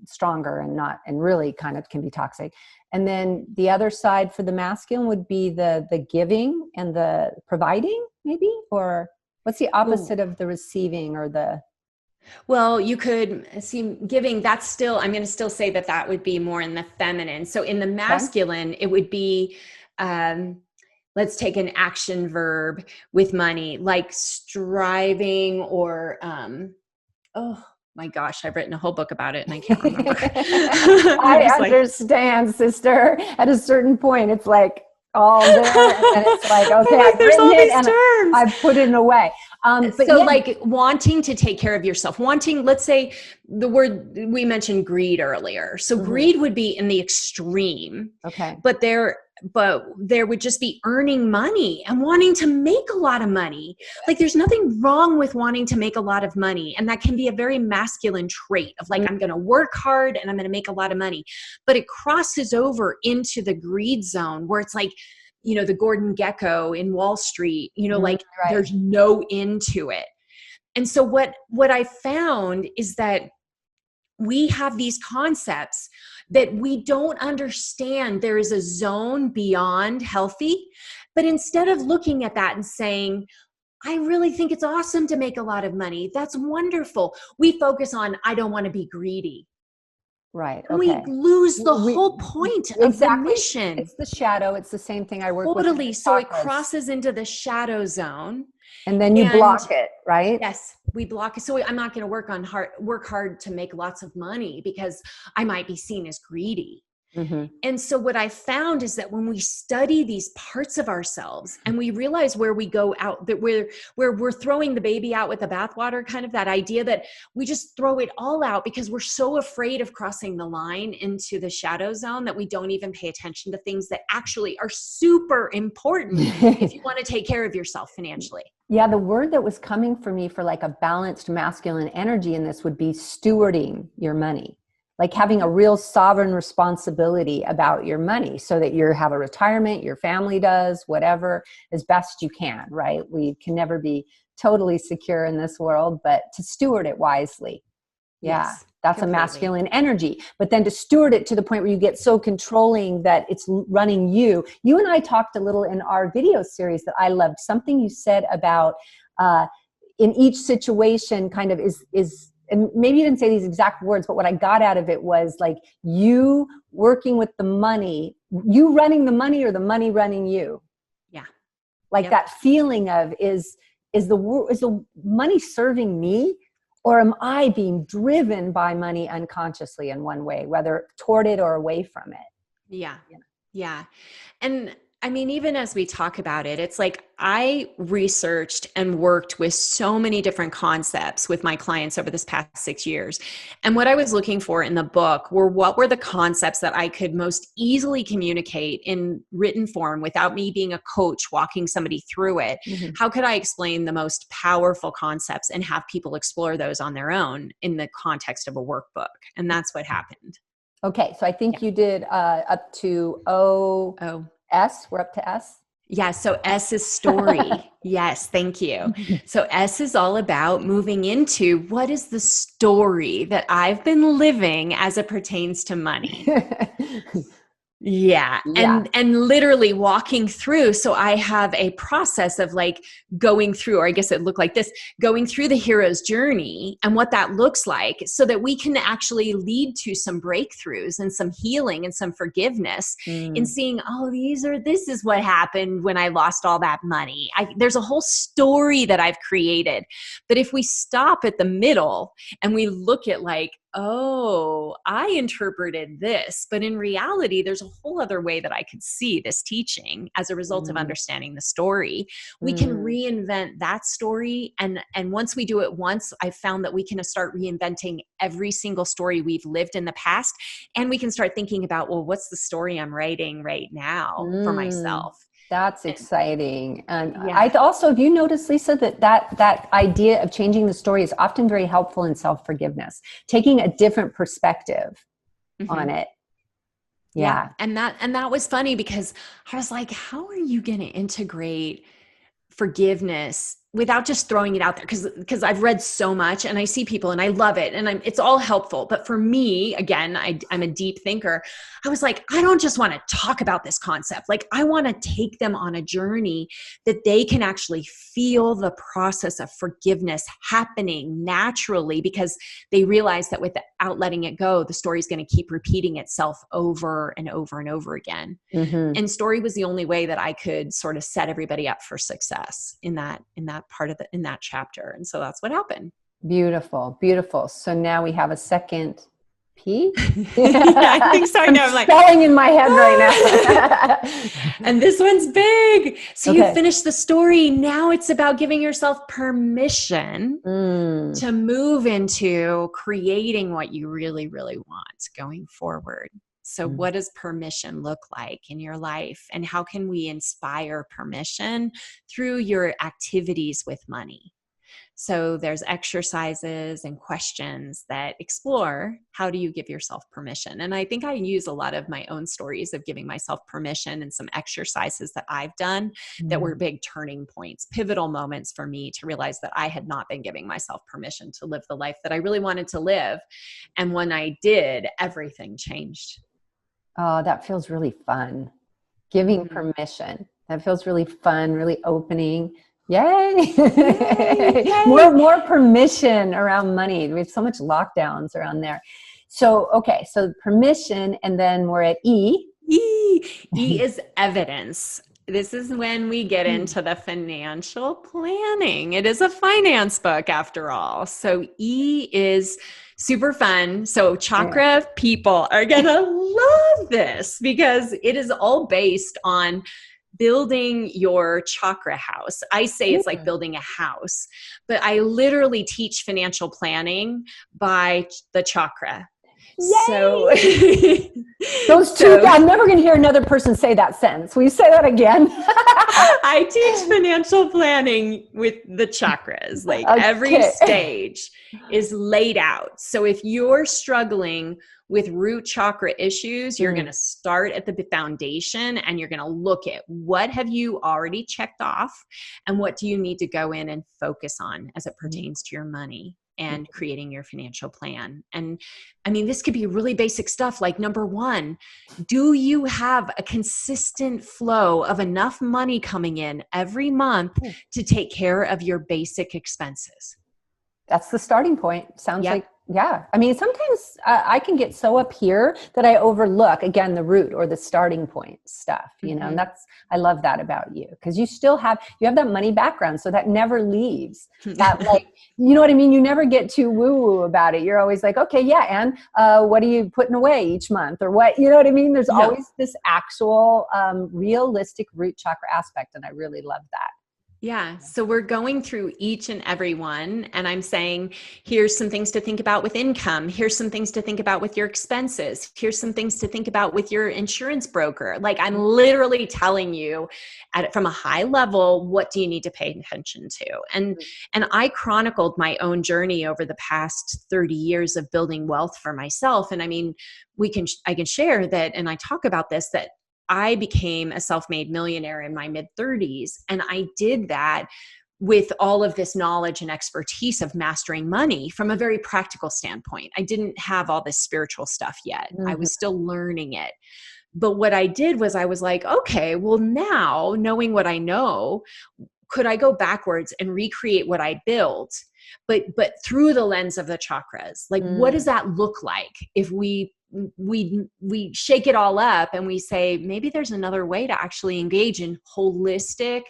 stronger and really kind of can be toxic. And then the other side for the masculine would be the giving and the providing, maybe? Or what's the opposite of the receiving or the... Well, you could see giving, that's still, I'm going to still say that would be more in the feminine. So in the masculine, it would be, let's take an action verb with money, like striving, or, oh my gosh, I've written a whole book about it and I can't remember. I understand, sister. At a certain point, it's like all there, and it's like, okay, I've written it and I've put it away. But so like wanting to take care of yourself, let's say the word we mentioned, greed earlier. So greed would be in the extreme. Okay. But there would just be earning money and wanting to make a lot of money. Like, there's nothing wrong with wanting to make a lot of money. And that can be a very masculine trait of like, I'm going to work hard and I'm going to make a lot of money. But it crosses over into the greed zone where it's like, the Gordon Gekko in Wall Street, like there's no end to it. And so what I found is that we have these concepts that we don't understand. There is a zone beyond healthy, but instead of looking at that and saying, I really think it's awesome to make a lot of money, that's wonderful, we focus on, I don't want to be greedy. Right. Okay. We lose the whole point of the mission. It's the shadow. It's the same thing I work with. Totally. So it crosses into the shadow zone. And then you block it, right? Yes, we block it. So I'm not going to work hard to make lots of money because I might be seen as greedy. And so what I found is that when we study these parts of ourselves and we realize where we go out, that we're throwing the baby out with the bathwater, kind of that idea that we just throw it all out because we're so afraid of crossing the line into the shadow zone that we don't even pay attention to things that actually are super important if you want to take care of yourself financially. Yeah, the word that was coming for me for like a balanced masculine energy in this would be stewarding your money. Like having a real sovereign responsibility about your money so that you have a retirement, your family does, whatever, as best you can, right? We can never be totally secure in this world, but to steward it wisely. Yeah, yes, that's completely. A masculine energy. But then to steward it to the point where you get so controlling that it's running you. You and I talked a little in our video series that I loved. Something you said about in each situation kind of is and maybe you didn't say these exact words, but what I got out of it was like you working with the money, you running the money or the money running you. Yeah. Like that feeling of is the money serving me, or am I being driven by money unconsciously in one way, whether toward it or away from it? Yeah. Yeah. And I mean, even as we talk about it, it's like I researched and worked with so many different concepts with my clients over this past 6 years. And what I was looking for in the book were what were the concepts that I could most easily communicate in written form without me being a coach walking somebody through it. How could I explain the most powerful concepts and have people explore those on their own in the context of a workbook? And that's what happened. Okay. So I think you did up to S, we're up to S. Yeah. So S is story. Yes. Thank you. So S is all about moving into what is the story that I've been living as it pertains to money. Yeah. Yeah. And literally walking through. So I have a process of like going through, or I guess it looked like this, going through the hero's journey and what that looks like so that we can actually lead to some breakthroughs and some healing and some forgiveness in seeing, oh, this is what happened when I lost all that money. There's a whole story that I've created. But if we stop at the middle and we look at like, oh, I interpreted this, but in reality, there's a whole other way that I could see this teaching as a result of understanding the story. We can reinvent that story. And once we do it once, I've found that we can start reinventing every single story we've lived in the past. And we can start thinking about, well, what's the story I'm writing right now for myself? That's exciting. And Yeah. I also, have you noticed, Leisa, that idea of changing the story is often very helpful in self-forgiveness, taking a different perspective on it. Yeah. And that was funny because I was like, how are you going to integrate forgiveness without just throwing it out there? Because I've read so much and I see people and I love it and it's all helpful. But for me, again, I'm a deep thinker. I was like, I don't just want to talk about this concept. Like I want to take them on a journey that they can actually feel the process of forgiveness happening naturally, because they realize that without letting it go, the story is going to keep repeating itself over and over and over again. And story was the only way that I could sort of set everybody up for success in that part of in that chapter. And so that's what happened. Beautiful. Beautiful. So now we have a second P. Yeah, I think so. I know. I'm like spelling in my head right now. And this one's big. So you finished the story. Now it's about giving yourself permission to move into creating what you really, really want going forward. So what does permission look like in your life? And how can we inspire permission through your activities with money? So there's exercises and questions that explore how do you give yourself permission. And I think I use a lot of my own stories of giving myself permission and some exercises that I've done that were big turning points, pivotal moments for me to realize that I had not been giving myself permission to live the life that I really wanted to live. And when I did, everything changed. Oh, that feels really fun. Giving permission. That feels really fun, really opening. Yay. Yay. More permission around money. We have so much lockdowns around there. So, okay. So permission, and then we're at E. E is evidence. This is when we get into the financial planning. It is a finance book after all. So E is super fun. So chakra people are going to love this because it is all based on building your chakra house. I say it's like building a house, but I literally teach financial planning by the chakra. Yay! So those two, I'm never going to hear another person say that sentence. Will you say that again? I teach financial planning with the chakras. Like every stage is laid out. So if you're struggling with root chakra issues, you're going to start at the foundation and you're going to look at what have you already checked off and what do you need to go in and focus on as it pertains to your money and creating your financial plan. And I mean, this could be really basic stuff like number one, do you have a consistent flow of enough money coming in every month to take care of your basic expenses? That's the starting point. Sounds like, yeah. I mean, sometimes I can get so up here that I overlook, again, the root or the starting point stuff, you know, and I love that about you because you have that money background. So that never leaves. That like, you know what I mean? You never get too woo-woo about it. You're always like, okay, yeah. And what are you putting away each month or what, you know what I mean? There's always this actual realistic root chakra aspect. And I really love that. Yeah. So we're going through each and every one. And I'm saying, here's some things to think about with income. Here's some things to think about with your expenses. Here's some things to think about with your insurance broker. Like I'm literally telling you from a high level, what do you need to pay attention to? And I chronicled my own journey over the past 30 years of building wealth for myself. And I mean, I can share that. And I talk about this, that I became a self-made millionaire in my mid-30s. And I did that with all of this knowledge and expertise of mastering money from a very practical standpoint. I didn't have all this spiritual stuff yet. I was still learning it. But what I did was I was like, okay, well, now knowing what I know, could I go backwards and recreate what I built, but through the lens of the chakras? Like, what does that look like if we shake it all up and we say, maybe there's another way to actually engage in holistic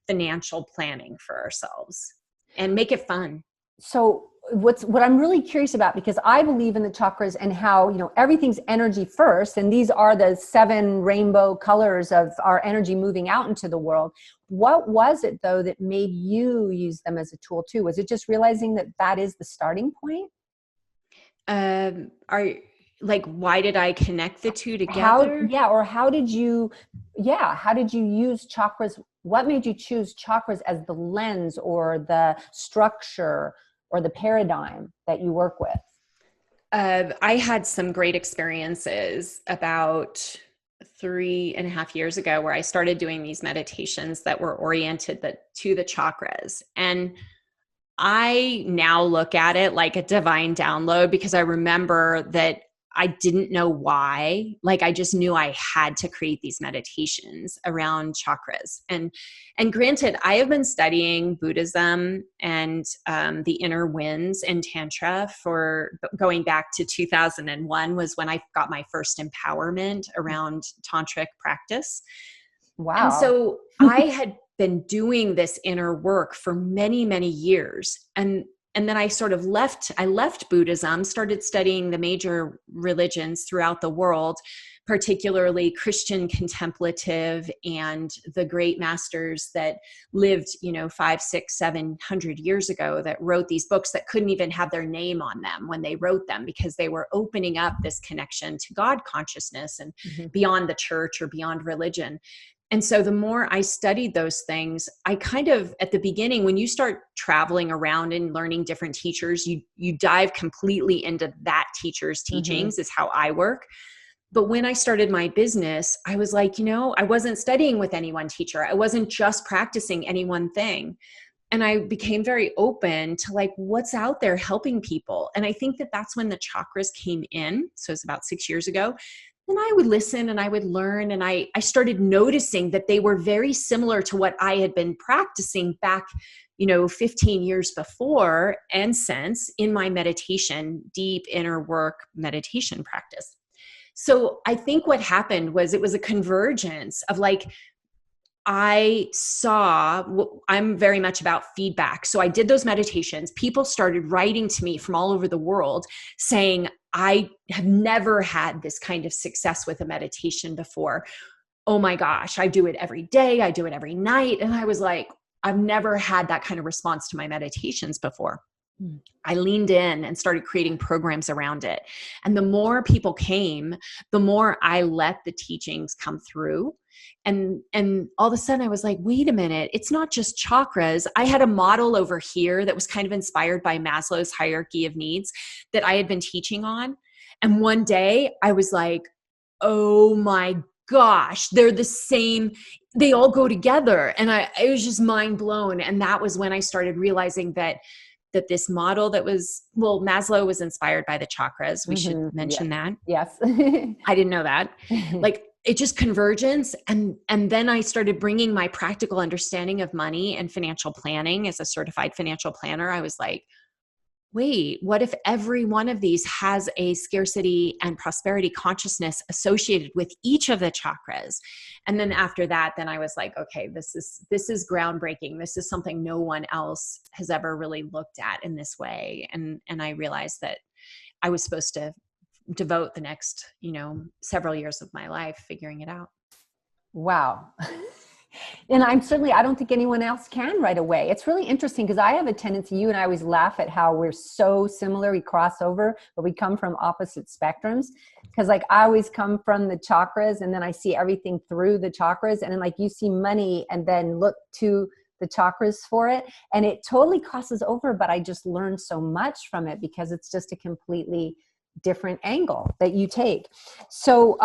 financial planning for ourselves and make it fun. So what I'm really curious about, because I believe in the chakras and how, everything's energy first, and these are the 7 rainbow colors of our energy moving out into the world. What was it though that made you use them as a tool too? Was it just realizing that that is the starting point? Why did I connect the two together? How did you use chakras? What made you choose chakras as the lens or the structure or the paradigm that you work with? I had some great experiences about 3.5 years ago where I started doing these meditations that were oriented to the chakras. And I now look at it like a divine download, because I remember that I didn't know why. Like, I just knew I had to create these meditations around chakras. And granted, I have been studying Buddhism and the inner winds and Tantra for going back to 2001 was when I got my first empowerment around tantric practice. Wow. And so I had been doing this inner work for many, many years. And then I sort of left Buddhism, started studying the major religions throughout the world, particularly Christian contemplative and the great masters that lived, 500, 600, 700 years ago, that wrote these books that couldn't even have their name on them when they wrote them, because they were opening up this connection to God consciousness and beyond the church or beyond religion. And so the more I studied those things, I kind of, at the beginning, when you start traveling around and learning different teachers, you dive completely into that teacher's teachings is how I work. But when I started my business, I was like, I wasn't studying with any one teacher. I wasn't just practicing any one thing. And I became very open to like what's out there helping people. And I think that that's when the chakras came in. So it's about 6 years ago. And I would listen and I would learn. And I started noticing that they were very similar to what I had been practicing back, 15 years before and since in my meditation, deep inner work meditation practice. So I think what happened was it was a convergence of like, I'm very much about feedback. So I did those meditations. People started writing to me from all over the world saying, I have never had this kind of success with a meditation before. Oh my gosh, I do it every day. I do it every night. And I was like, I've never had that kind of response to my meditations before. I leaned in and started creating programs around it. And the more people came, the more I let the teachings come through. And all of a sudden I was like, wait a minute, it's not just chakras. I had a model over here that was kind of inspired by Maslow's hierarchy of needs that I had been teaching on. And one day I was like, oh my gosh, they're the same. They all go together. And it was just mind blown. And that was when I started realizing that this model that was, Maslow was inspired by the chakras. We should mention that. Yes. I didn't know that. Like, it just convergence. And then I started bringing my practical understanding of money and financial planning as a certified financial planner. I was like, wait, what if every one of these has a scarcity and prosperity consciousness associated with each of the chakras? And then after that, then I was like, okay, this is groundbreaking. This is something no one else has ever really looked at in this way. And I realized that I was supposed to devote the next, several years of my life figuring it out. Wow. And I don't think anyone else can right away. It's really interesting because I have a tendency, you and I always laugh at how we're so similar. We cross over, but we come from opposite spectrums. Because like I always come from the chakras and then I see everything through the chakras. And then like you see money and then look to the chakras for it. And it totally crosses over, but I just learned so much from it because it's just a completely different angle that you take. So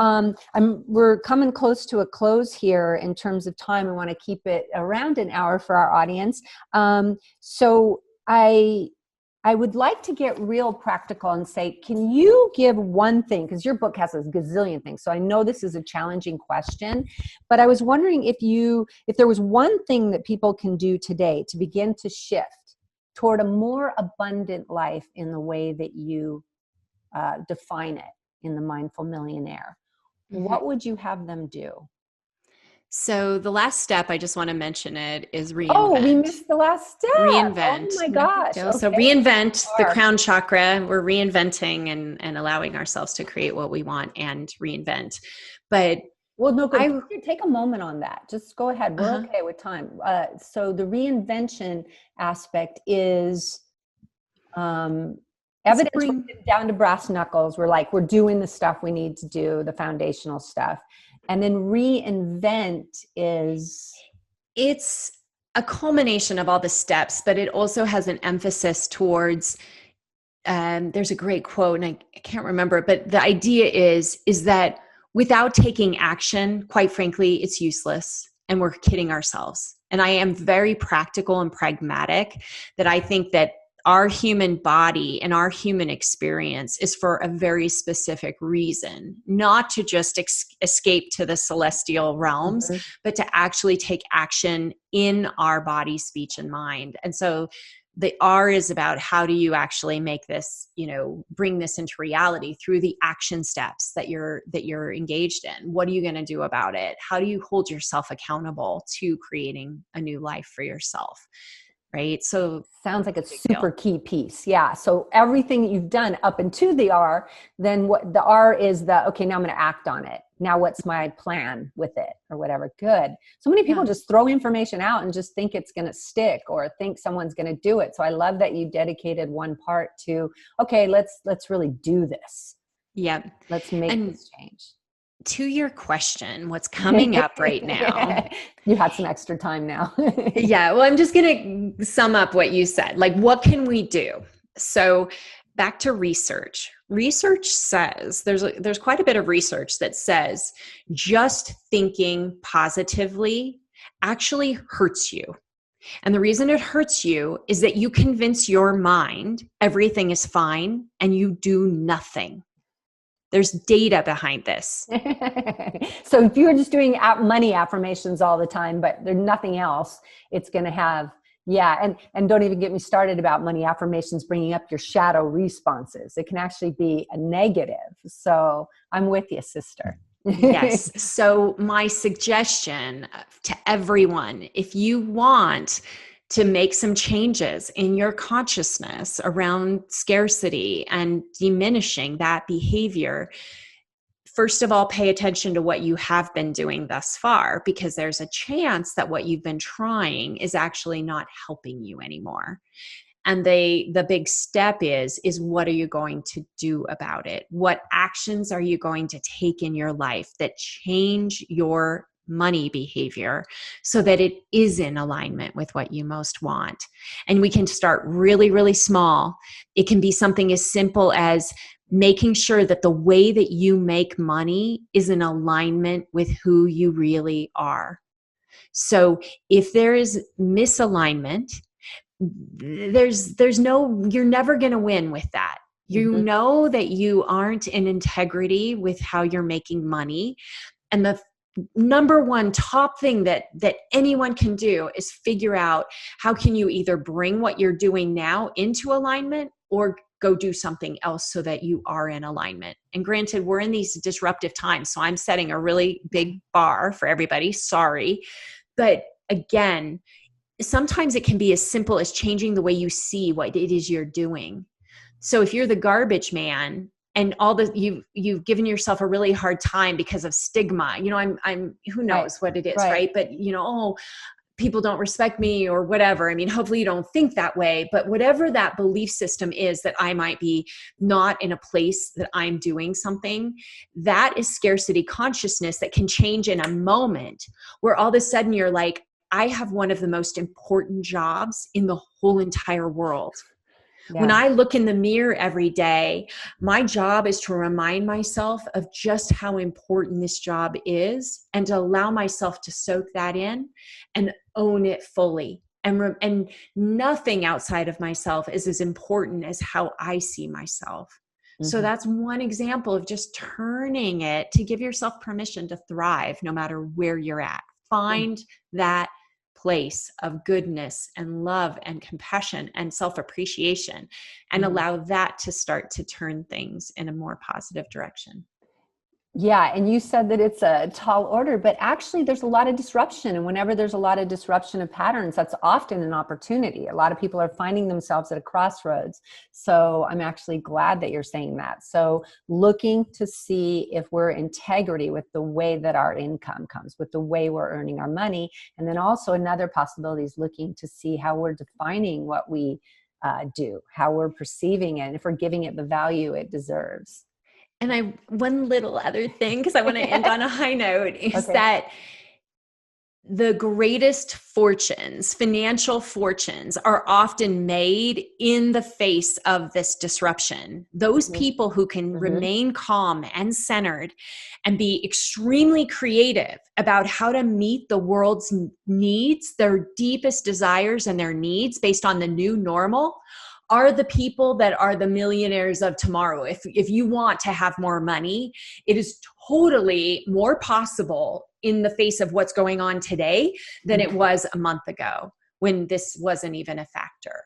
we're coming close to a close here in terms of time. I want to keep it around an hour for our audience. So I I would like to get real practical and say, can you give one thing? Because your book has a gazillion things. So I know this is a challenging question, but I was wondering if there was one thing that people can do today to begin to shift toward a more abundant life in the way that you define it in the Mindful Millionaire. What would you have them do? So the last step, I just want to mention it, is Oh, we reinvent. missed the last step. Reinvent. Oh my No big gosh. deal. Okay. So reinvent the crown chakra. We're reinventing and allowing ourselves to create what we want and reinvent. But well, no, good. Take a moment on that. Just go ahead. We're okay with time. So the reinvention aspect is evidence down to brass knuckles. We're doing the stuff we need to do, the foundational stuff. And then reinvent it's a culmination of all the steps, but it also has an emphasis towards, there's a great quote and I can't remember it, but the idea is that without taking action, quite frankly, it's useless and we're kidding ourselves. And I am very practical and pragmatic that I think that our human body and our human experience is for a very specific reason, not to just escape to the celestial realms, but to actually take action in our body, speech, and mind. And so the R is about how do you actually make this, bring this into reality through the action steps that you're engaged in. What are you going to do about it? How do you hold yourself accountable to creating a new life for yourself? Right. So sounds like a super key piece. Yeah. So everything that you've done up into the R, then what the R is okay, now I'm going to act on it. Now what's my plan with it or whatever? Good. So many people just throw information out and just think it's going to stick or think someone's going to do it. So I love that you dedicated one part to, okay, let's really do this. Yeah. Let's make this change. To your question, what's coming up right now? You had some extra time now. Yeah. Well, I'm just going to sum up what you said. Like, what can we do? So back to research. Research says, there's quite a bit of research that says just thinking positively actually hurts you. And the reason it hurts you is that you convince your mind everything is fine and you do nothing. There's data behind this. So if you're just doing money affirmations all the time, but there's nothing else, it's going to have, and don't even get me started about money affirmations bringing up your shadow responses. It can actually be a negative. So I'm with you, sister. Yes. So my suggestion to everyone, if you want to make some changes in your consciousness around scarcity and diminishing that behavior, first of all, pay attention to what you have been doing thus far, because there's a chance that what you've been trying is actually not helping you anymore. And the big step is what are you going to do about it? What actions are you going to take in your life that change your money behavior so that it is in alignment with what you most want? And we can start really, really small. It can be something as simple as making sure that the way that you make money is in alignment with who you really are. So if there is misalignment, you're never going to win with that. You know that you aren't in integrity with how you're making money. And the number one top thing that anyone can do is figure out how can you either bring what you're doing now into alignment or go do something else so that you are in alignment. And granted, we're in these disruptive times, so I'm setting a really big bar for everybody. Sorry. But again, sometimes it can be as simple as changing the way you see what it is you're doing. So if you're the garbage man and you've given yourself a really hard time because of stigma, I'm who knows what it is, right? But people don't respect me or whatever. I mean, hopefully you don't think that way, but whatever that belief system is that I might be not in a place that I'm doing something, that is scarcity consciousness that can change in a moment where all of a sudden you're like, I have one of the most important jobs in the whole entire world. Yeah. When I look in the mirror every day, my job is to remind myself of just how important this job is and to allow myself to soak that in and own it fully. and nothing outside of myself is as important as how I see myself. So that's one example of just turning it to give yourself permission to thrive no matter where you're at. Find that place of goodness and love and compassion and self-appreciation, and allow that to start to turn things in a more positive direction. Yeah. And you said that it's a tall order, but actually there's a lot of disruption. And whenever there's a lot of disruption of patterns, that's often an opportunity. A lot of people are finding themselves at a crossroads. So I'm actually glad that you're saying that. So looking to see if we're in integrity with the way that our income comes, with the way we're earning our money. And then also another possibility is looking to see how we're defining what we do, how we're perceiving it, and if we're giving it the value it deserves. And one little other thing, because I want to end on a high note, is that the greatest fortunes, financial fortunes, are often made in the face of this disruption. Those people who can remain calm and centered and be extremely creative about how to meet the world's needs, their deepest desires and their needs based on the new normal, are the people that are the millionaires of tomorrow. If you want to have more money, it is totally more possible in the face of what's going on today than it was a month ago when this wasn't even a factor.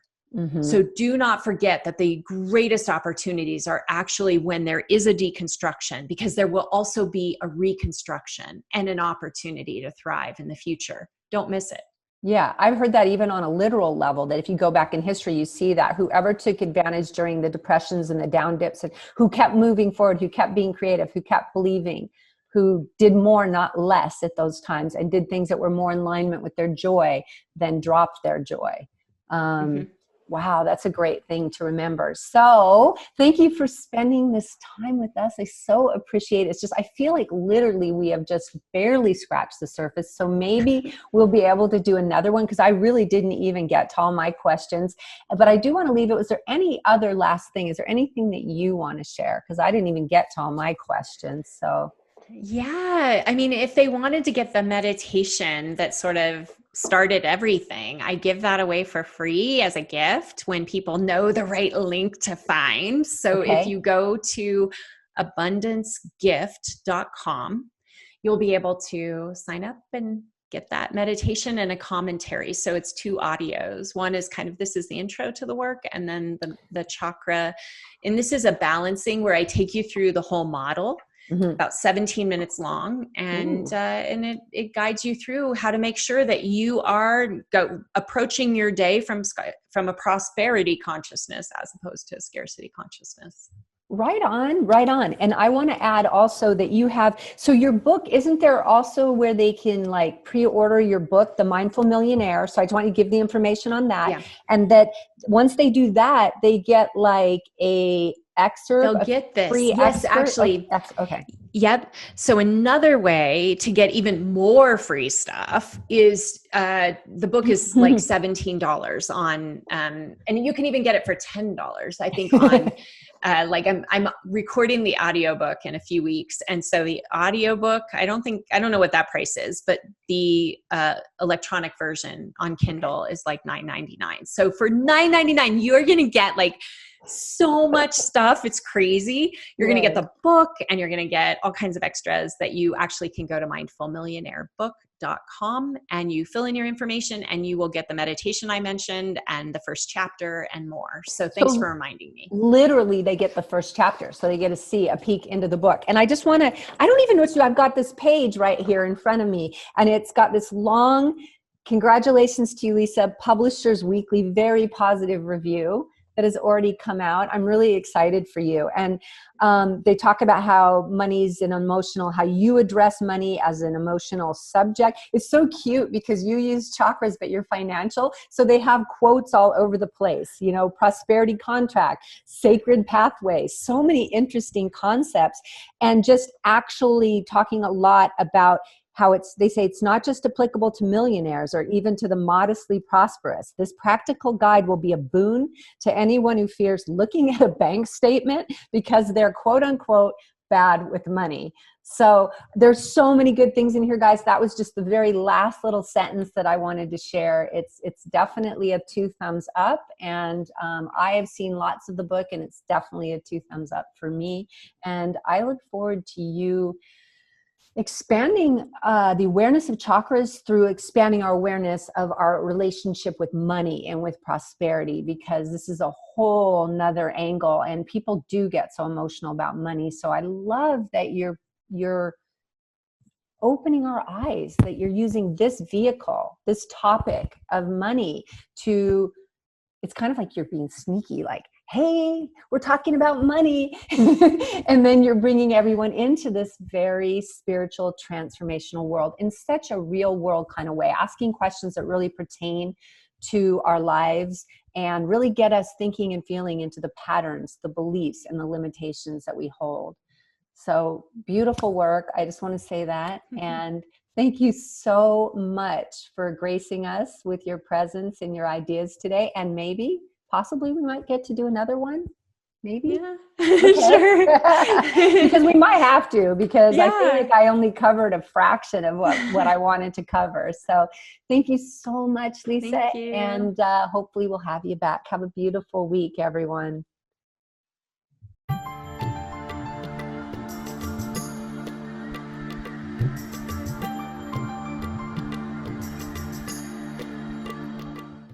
So do not forget that the greatest opportunities are actually when there is a deconstruction, because there will also be a reconstruction and an opportunity to thrive in the future. Don't miss it. Yeah, I've heard that even on a literal level, that if you go back in history, you see that whoever took advantage during the depressions and the down dips, and who kept moving forward, who kept being creative, who kept believing, who did more, not less at those times, and did things that were more in alignment with their joy, then dropped their joy. Wow, that's a great thing to remember. So thank you for spending this time with us. I so appreciate it. It's just, I feel like literally we have just barely scratched the surface. So maybe we'll be able to do another one, because I really didn't even get to all my questions. But I do want to leave it. Was there any other last thing? Is there anything that you want to share? Because I didn't even get to all my questions. So yeah, I mean, if they wanted to get the meditation that sort of started everything, I give that away for free as a gift when people know the right link to find. So if you go to abundancegift.com, you'll be able to sign up and get that meditation and a commentary. So it's 2 audios. One is kind of, this is the intro to the work, and then the chakra. And this is a balancing where I take you through the whole model. About 17 minutes long, and it guides you through how to make sure that you are approaching your day from a prosperity consciousness as opposed to a scarcity consciousness. Right on, right on. And I want to add also that you have, so your book, isn't there also where they can like pre-order your book, The Mindful Millionaire? So I just want you to give the information on that. Yeah. And that once they do that, they get like a excerpt. They'll get this. Free Yes, excerpt? actually. Okay. Yep. So another way to get even more free stuff is the book is like $17 on, and you can even get it for $10, I think, on like I'm recording the audiobook in a few weeks. And so the audiobook, I don't know what that price is, but the electronic version on Kindle is like $9.99. So for $9.99, you're going to get like so much stuff. It's crazy. You're going to get the book, and you're going to get all kinds of extras that you actually can go to mindfulmillionairebook.com and you fill in your information, and you will get the meditation I mentioned and the first chapter and more. So thanks for reminding me. Literally, they get the first chapter. So they get to see a peek into the book. And I just want to, I don't even know what to do. I've got this page right here in front of me, and it's got this long, congratulations to you, Leisa, Publishers Weekly, very positive review that has already come out. I'm really excited for you. And they talk about how money's an emotional, how you address money as an emotional subject. It's so cute because you use chakras, but you're financial. So they have quotes all over the place, you know, prosperity contract, sacred pathways, so many interesting concepts, and just actually talking a lot about how they say it's not just applicable to millionaires or even to the modestly prosperous. This practical guide will be a boon to anyone who fears looking at a bank statement because they're quote unquote bad with money. So there's so many good things in here, guys. That was just the very last little sentence that I wanted to share. It's definitely a 2 thumbs up. And I have seen lots of the book, and it's definitely a 2 thumbs up for me. And I look forward to you expanding the awareness of chakras through expanding our awareness of our relationship with money and with prosperity, because this is a whole nother angle, and people do get so emotional about money. So I love that you're opening our eyes, that you're using this vehicle, this topic of money to, it's kind of like you're being sneaky, like, hey, we're talking about money. And then you're bringing everyone into this very spiritual, transformational world in such a real world kind of way, asking questions that really pertain to our lives and really get us thinking and feeling into the patterns, the beliefs, and the limitations that we hold. So beautiful work. I just want to say that. And thank you so much for gracing us with your presence and your ideas today. And maybe, possibly, we might get to do another one. Maybe. Yeah, Okay. sure. Because we might have to, because I feel Yeah. like I only covered a fraction of what I wanted to cover. So thank you so much, Leisa. Thank you. And hopefully we'll have you back. Have a beautiful week, everyone.